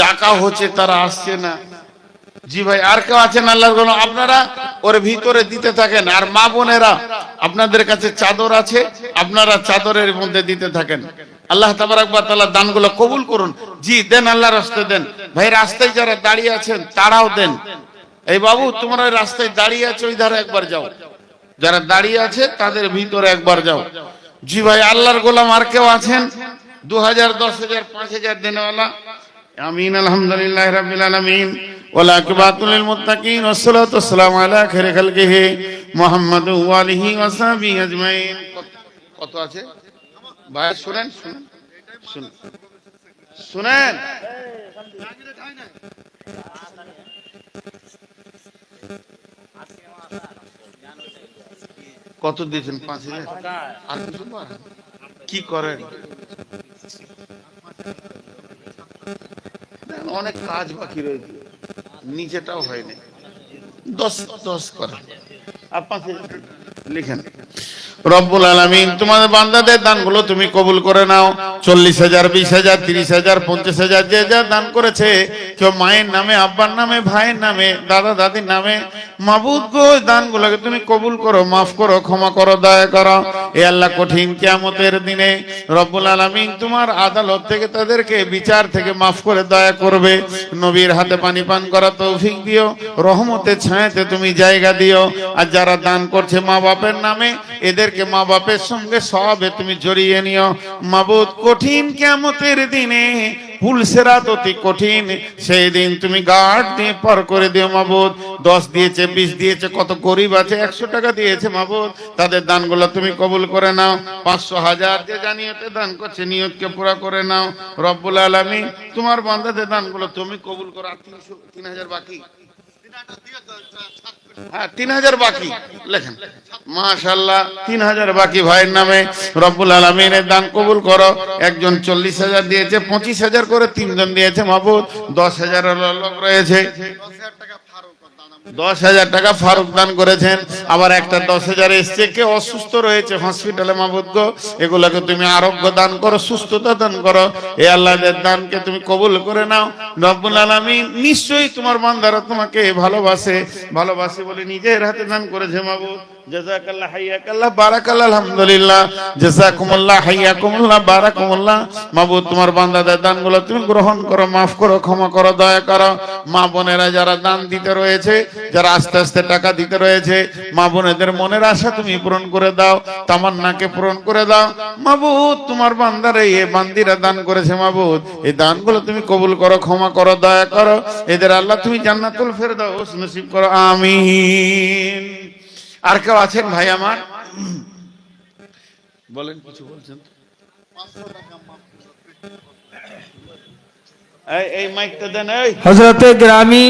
ডাকা হচ্ছে, তারা আসছে না। জি ভাই, আর কেউ আছেন আল্লাহর গোলাম? আপনারা ওর ভিতরে দিতে থাকেন। আর মা বোনেরা, আপনাদের কাছে চাদর আছে, আপনারা চাদরের মধ্যে দিতে থাকেন। আল্লাহ তাবারক ওয়া তাআলা দানগুলো কবুল করুন। জি দেন, আল্লাহর রাস্তায় দেন। ভাই রাস্তায় যারা দাঁড়িয়ে আছেন তারাও দেন। এই বাবু, তোমরা ওই রাস্তায় দাঁড়িয়ে আছো, ওই ধারে একবার যাও। যারা দাঁড়িয়ে আছে তাদের ভিতরে একবার যাও। জি ভাই, আল্লাহর গোলাম আর কেউ আছেন? 2000, 10,000, 5,000 দেনেওয়ালা? আমিন। আলহামদুলিল্লাহ রাব্বিল আলামিন ওয়াল আকিবাতুল লিল মুত্তাকিন ওয়াসসালাতু ওয়াসসালামু আলা খায়রি খালকিহি মুহাম্মাদু ওয়া আলিহি ওয়া সাহবিহি আজমাইন। কত আছে ভাই? শুনেন শুনেন শুনেন। কত দিয়েছেন? 5,000? আর কিছু কি করেন? অনেক কাজ বাকি রয়েছে, নিচেটাও হয়নি। 10 করেন আর 5,000 লিখেন। রব্বুল আলামিন তোমাদের বান্দাদের দানগুলো তুমি কবুল করে নাও। 40,000, 20,000, 30,000, 50,000 যে যা দান করেছে, কেউ মায়ের নামে, আব্বার নামে, ভাইয়ের নামে, দাদা দাদির নামে, মাবুদ গো দানগুলোকে তুমি কবুল করো, মাফ করো, ক্ষমা করো, দয়া করো। এ আল্লাহ, কঠিন কিয়ামতের দিনে রব্বুল আলামিন তোমার আদালত থেকে তাদেরকে বিচার থেকে মাফ করে দয়া করবে। নবীর হাতে পানি পান করা তৌফিক দিও, রহমতের ছায়াতে তুমি জায়গা দিও। আর যারা দান করছে মা বাপের নামে, এদেরকে মা বাপের সঙ্গে সবে তুমি জড়িয়ে নিও। মাবুদ, কঠিন কিয়ামতের দিনে পুলসেরাত অতি কঠিন, সেই দিন তুমি গার্ড দিয়ে পার করে দিও মাবুদ। 10 দিয়েছে, 20 দিয়েছে, কত গরিব আছে 100 টাকা দিয়েছে মাবুদ, তাদের দানগুলো তুমি কবুল করে নাও। 500, 1000 যে জানিয়েতে দান করছে, নিয়তকে পুরা করে নাও। রব্বুল আলামিন তোমার বান্দাদের দানগুলো তুমি কবুল করো। আর 3,000 বাকি? হ্যাঁ, 3,000 বাকি লেখেন। মাশাআল্লাহ, 3,000 বাকি ভাইয়ের নামে। রব্বুল আলামিনের দান কবুল করো। একজন 40,000 দিয়েছে, 25,000 করে 3 জন দিয়েছে মাবুদ। 10,000 লোক রয়েছে, 10,000 টাকা ফারুক দান করেছেন। আবার একটা 10,000 এসছে, কে অসুস্থ রয়েছে হসপিটালে মাবুদ গো, এগুলোকে তুমি আরোগ্য দান করো, সুস্থতা দান করো। এ আল্লাহর দানকে তুমি কবুল করে নাও। রব্বুল আলামিন নিশ্চয়ই তোমার বান্দারা তোমাকে ভালোবাসে বলে নিজের হাতে দান করেছে মাবুদ। জাযাকাল্লাহ, হাইয়াকাল্লাহ, বারাকাল্লাহ, আলহামদুলিল্লাহ, জাযাকুমুল্লাহ, হাইয়াকুমুল্লাহ, বারাকুমুল্লাহ। মাবুদ তোমার বান্দাদের দানগুলো তুমি গ্রহণ করো, মাফ করো, ক্ষমা করো, দয়া করো। মা বোনেরা যারা দান দিতে রয়েছে, যারা আস্তে আস্তে টাকা দিতে রয়েছে, মা বোনেদের মনের আশা তুমি পূরণ করে দাও, তামান্নাকে পূরণ করে দাও মাবুদ। তোমার বান্দারা, এই বান্দিরা দান করেছে মাবুদ, এই দানগুলো তুমি কবুল করো, ক্ষমা করো, দয়া করো। এদের আল্লাহ তুমি জান্নাতুল ফেরদাউস নসিব করো, আমিন। আর কেউ আছেন ভাই আমার? বলেন, কিছু বলছেন? এই মাইকটা দেন। हजरत ग्रामी,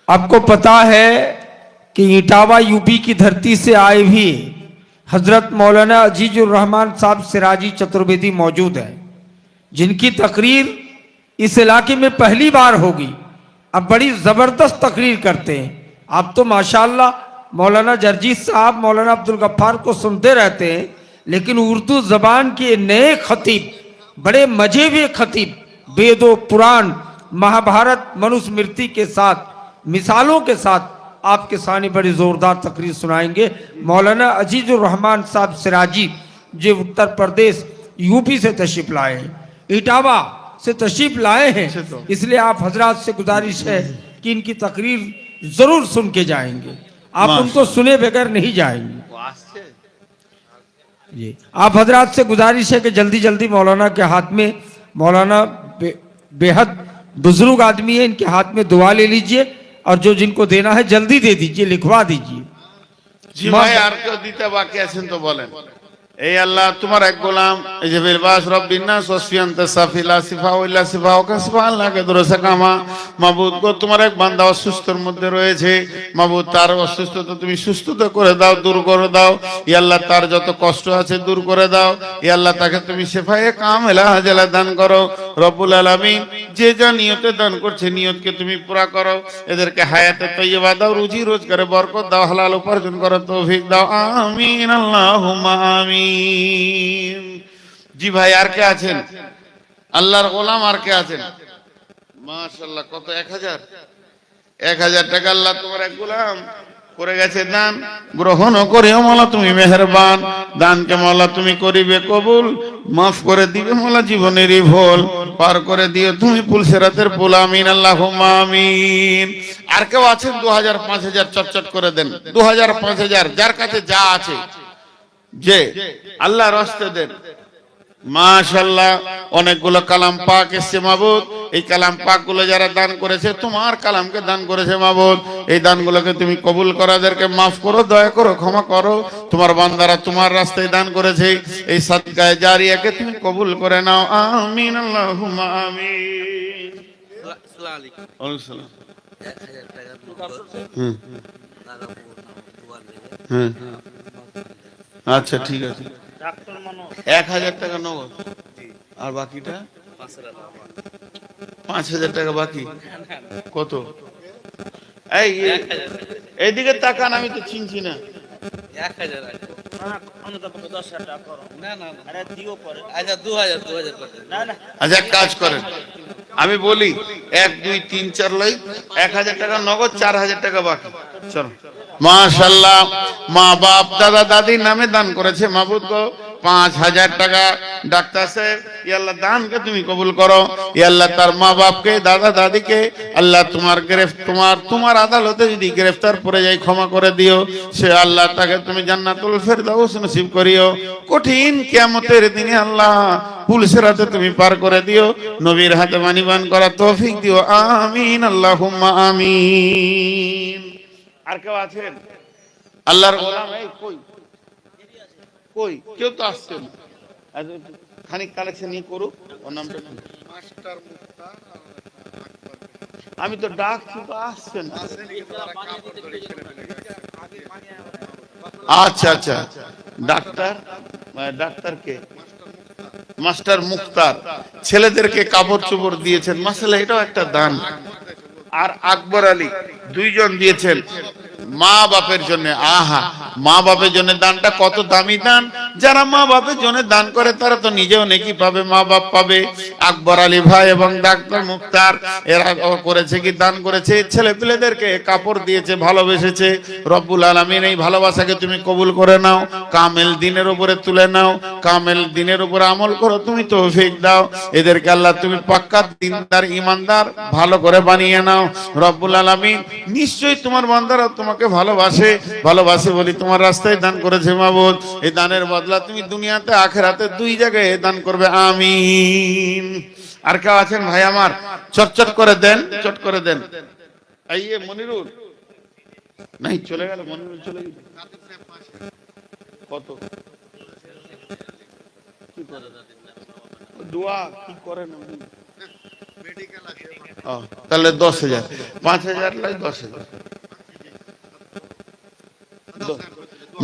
आपको पता है कि इटावा यूपी की धरती से आए भी हजरत मौलाना अजीजुर रहमान साहब सिराजी चतुर्वेदी मौजूद है, जिनकी तकरीर इस इलाके में पहली बार होगी। अब बड़ी ज़बरदस्त तकरीर करते हैं। आप तो माशाल्लाह मौलाना जरजीत साहब, मौलाना अब्दुल गफ्फार को सुनते रहते हैं, लेकिन उर्दू ज़बान के नए खतीब, बड़े मजे हुए खतीब, वेदों, पुराण, महाभारत, मनुस्मृति के साथ, मिसालों के साथ आपके सामने बड़ी ज़ोरदार तकरीर सुनाएंगे। मौलाना अजीजुर रहमान साहब सिराजी, जो उत्तर प्रदेश यूपी से तशरीफ लाए हैं, इटावा से तशरीफ लाए हैं, इसलिए आप हजरात से गुजारिश है कि इनकी तकरीर ज़रूर सुन के जाएंगे। आप उनको सुने बगैर नहीं जाएंगे। जी, आप हजरात से गुजारिश है कि जल्दी जल्दी मौलाना के हाथ में, मौलाना बेहद बुजुर्ग आदमी है, इनके हाथ में दुआ ले लीजिए और जो जिनको देना है जल्दी दे दीजिए, लिखवा दीजिए। জি ভাই, আর কেউ দিতে বাকি আছেন তো বলেন। এই আল্লাহ তোমার এক গোলাম, এই যে বিলবাস রব্বিন নাস ওয়াসফিয়ান্তা সাফিলা সিফা ওইলা সিফা ও কাসফা আল্লাহকে দরসা কামা। মাবুদ গো, তোমার এক বান্দা অসুস্থর মধ্যে রয়েছে, মাবুদ তার অসুস্থতা তুমি সুস্থতা করে দাও, দূর করে দাও। ই আল্লাহ তার যত কষ্ট আছে দূর করে দাও। ই আল্লাহ তাকে তুমি শেফায়ে কামেলা হাজেলা দান করো রব্বুল আলামিন। যে যা নিয়তে দান করছে নিয়তকে তুমি পুরা করো, এদেরকে হায়াতে তৈয়বা দাও, রুজি রোজগারে বরকত দাও, হালাল উপার্জন করার তৌফিক দাও, আমিন আল্লাহুম্মা আমিন। জি ভাই, আর কে আছেন? আল্লাহর গোলাম আর কে আছেন? মাশাআল্লাহ, কত? 1000 টাকা আল্লাহ তোমার এক গোলাম করে গেছে দান, গ্রহণ করিও মাওলা তুমি মেহেরবান। দানকে মাওলা তুমি করিবে কবুল, মাফ করে দিবে মাওলা জীবনেরই ভুল, পার করে দিও তুমি পুলসিরাতের পুল, আমিন আল্লাহুম্মা আমিন। আর কেউ আছেন? 2000 5000 চটচট করে দেন। 2000 5000 যার কাছে যা আছে যে আল্লাহর রাস্তায় দেন। মাশাআল্লাহ, অনেকগুলো কালাম পাক এসেছে মাবুদ। এই কালাম পাক গুলো যারা দান করেছে, তোমার কালামকে দান করেছে মাবুদ, এই দানগুলোকে তুমি কবুল করো, এদেরকে মাফ করো, দয়া করো, ক্ষমা করো। তোমার বান্দারা তোমার রাস্তায় দান করেছে, এই সাদকায়ে জারিয়াকে তুমি কবুল করে নাও, আমিন আল্লাহুম্মা আমিন। আসসালামু আলাইকুম। ওয়ালাইকুম সালাম। 1000 টাকা নগদ হুম লাগাবো দুয়ার লেগে। হুম, আচ্ছা ঠিক আছে। 1000 টাকা নগদ, আর বাকিটা 5000 টাকা বাকি। কত? এই এইদিকে তাকান, আমি তো চিনছি না। 1000 না না আরে দিও পরে। আচ্ছা 2000 করতে না না। আচ্ছা এক কাজ করেন, আমি বলি 1 2 3 4 লই, 1000 টাকা নগদ, 4000 টাকা বাকি। চলো। মাশাআল্লাহ, মা বাপ দাদা দাদির নামে দান করেছে মাবুদ গো 5000 টাকা। ডাক্তার সাহেব, ই আল্লাহ দানকে তুমি কবুল করো। ই আল্লাহ তার মা বাপকে দাদা দাদিকে আল্লাহ তোমার আদালতে যদি গ্রেফতার পড়ে যায় ক্ষমা করে দিও। সে আল্লাহ তাকে তুমি জান্নাতুল ফেরদাউস নসিব করিও। কঠিন কিয়ামতের দিনে আল্লাহ পুলসিরাতে তুমি পার করে দিও। নবীর হাতে মানিবান করা তৌফিক দিও, আমিন আল্লাহুম্মা আমিন। আর কেউ আছেন? আল্লাহর গোলাম, এই কই কই? কেউ তো আসছে না। খানিক কালেকশন নিয়ে করুক। ওর নামটা কি? মাস্টার মুক্তার আমি তো ডাকছি তো আসছে না। আচ্ছা আচ্ছা, ডাক্তার কে? মাস্টার মুক্তার। ছেলেদেরকে কাপড় চোপড় দিয়েছেন, মাশাআল্লাহ, এটাও একটা দান। আর আকবর আলী, দুইজন দিয়েছেন মা বাপের জন্য। আহা, মা বাপের জন্য দানটা কত দামি দান। যারা মা বাপের জন্য দান করে তারা তো নিজেও নেকি পাবে, মা বাপ পাবে। আকবর আলী ভাই এবং ডাক্তার মুক্তার এরা করেছে কি? দান করেছে, ছেলে পেলেদেরকে কাপড় দিয়েছে, ভালোবেসেছে। রব্বুল আলামিন এই ভালোবাসাকে তুমি কবুল করে নাও, কামেল দিনের উপরে তুলে নাও, কামেল দিনের উপরে আমল করো, তুমি তৌফিক দাও। এদেরকে আল্লাহ তুমি পাক্কা দিনদার ইমানদার ভালো করে বানিয়ে নাও রব্বুল আলামিন। নিশ্চয়ই তোমার বান্দারা তোমাকে ভালোবাসে বলি তোমার রাস্তায় দান করেছে মাবুদ। এই দানের বদলা তুমি দুনিয়াতে আখিরাতে দুই জায়গায় দান করবে, আমিন। আর কেউ আছেন ভাই আমার? চটচট করে দেন, চট করে দেন। এই মনিরুল নাই, চলে গেল। মনিরুল চলে গেল। কত? দোয়া কি করেন? মেডিকেল আছে। তাহলে 10,000, 5000 লাই 10,000।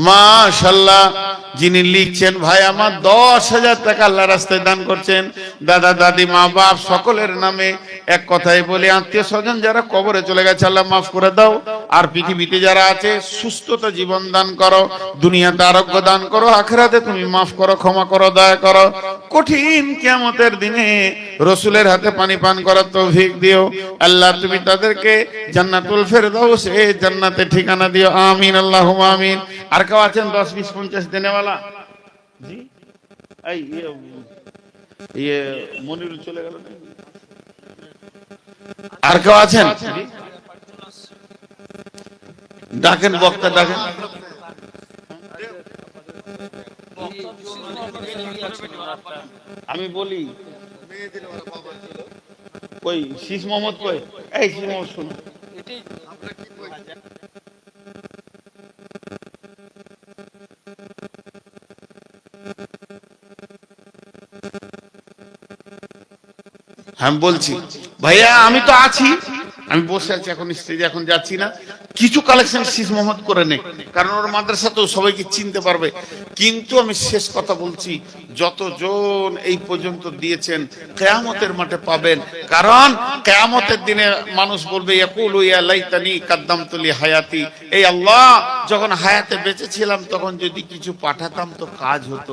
মাশাআল্লাহ, যিনি লিখছেন ভাই আমার 10,000 টাকা আল্লাহর রাস্তায় দান করছেন। দাদা দাদি মা বাপ সকলের নামে এক কথাই বলি, আত্মীয় স্বজন যারা কবরে চলে গেছে আল্লাহ মাফ করে দাও। আর পৃথিবীতে যারা আছে সুস্থতা জীবন দান করো, দুনিয়াতে আরোগ্য দান করো, আখিরাতে তুমি মাফ করো, ক্ষমা করো, দয়া করো। কঠিন কিয়ামতের দিনে রসুলের হাতে পানি পান করার তৌফিক দিও আল্লাহ। তুমি তাদেরকে জান্নাতুল ফেরদাউস, এই জান্নাতে ঠিকানা দিও, আমিন আল্লাহুম্মা আমিন। আর কেউ আছেন 10 20 50 দেনেওয়ালা? জি, এই মনিরুল চলে গেল। আর কেউ আছেন? ডাকেন, বক্তা ডাকেন। আমি বলি মেয়ে দিলে ওরা বাবা ছিল। কই শীষ মোহাম্মদ কই? এই শীষ মোহাম্মদ শুনো, আমি বলছি ভাইয়া আমি তো আছি, আমি বসে আছি এখন স্টেজে, এখন যাচ্ছি না। কিছু কালেকশন শীষ মোহাম্মদ করে নেই, কারণ ওর মাদ্রাসা তো সবাইকে চিনতে পারবে। কিন্তু আমি শেষ কথা বলছি, যতজন এই পর্যন্ত দিয়েছেন কিয়ামতের মাঠে পাবেন, কারণ কিয়ামতের দিনে মানুষ বলবে ইয়াকুলু ইয়া লাইতানি কাদ্দামতু লি হায়াতি, এই আল্লাহ যখন হায়াতে বেঁচে ছিলাম তখন যদি কিছু পাঠাতাম তো কাজ হতো।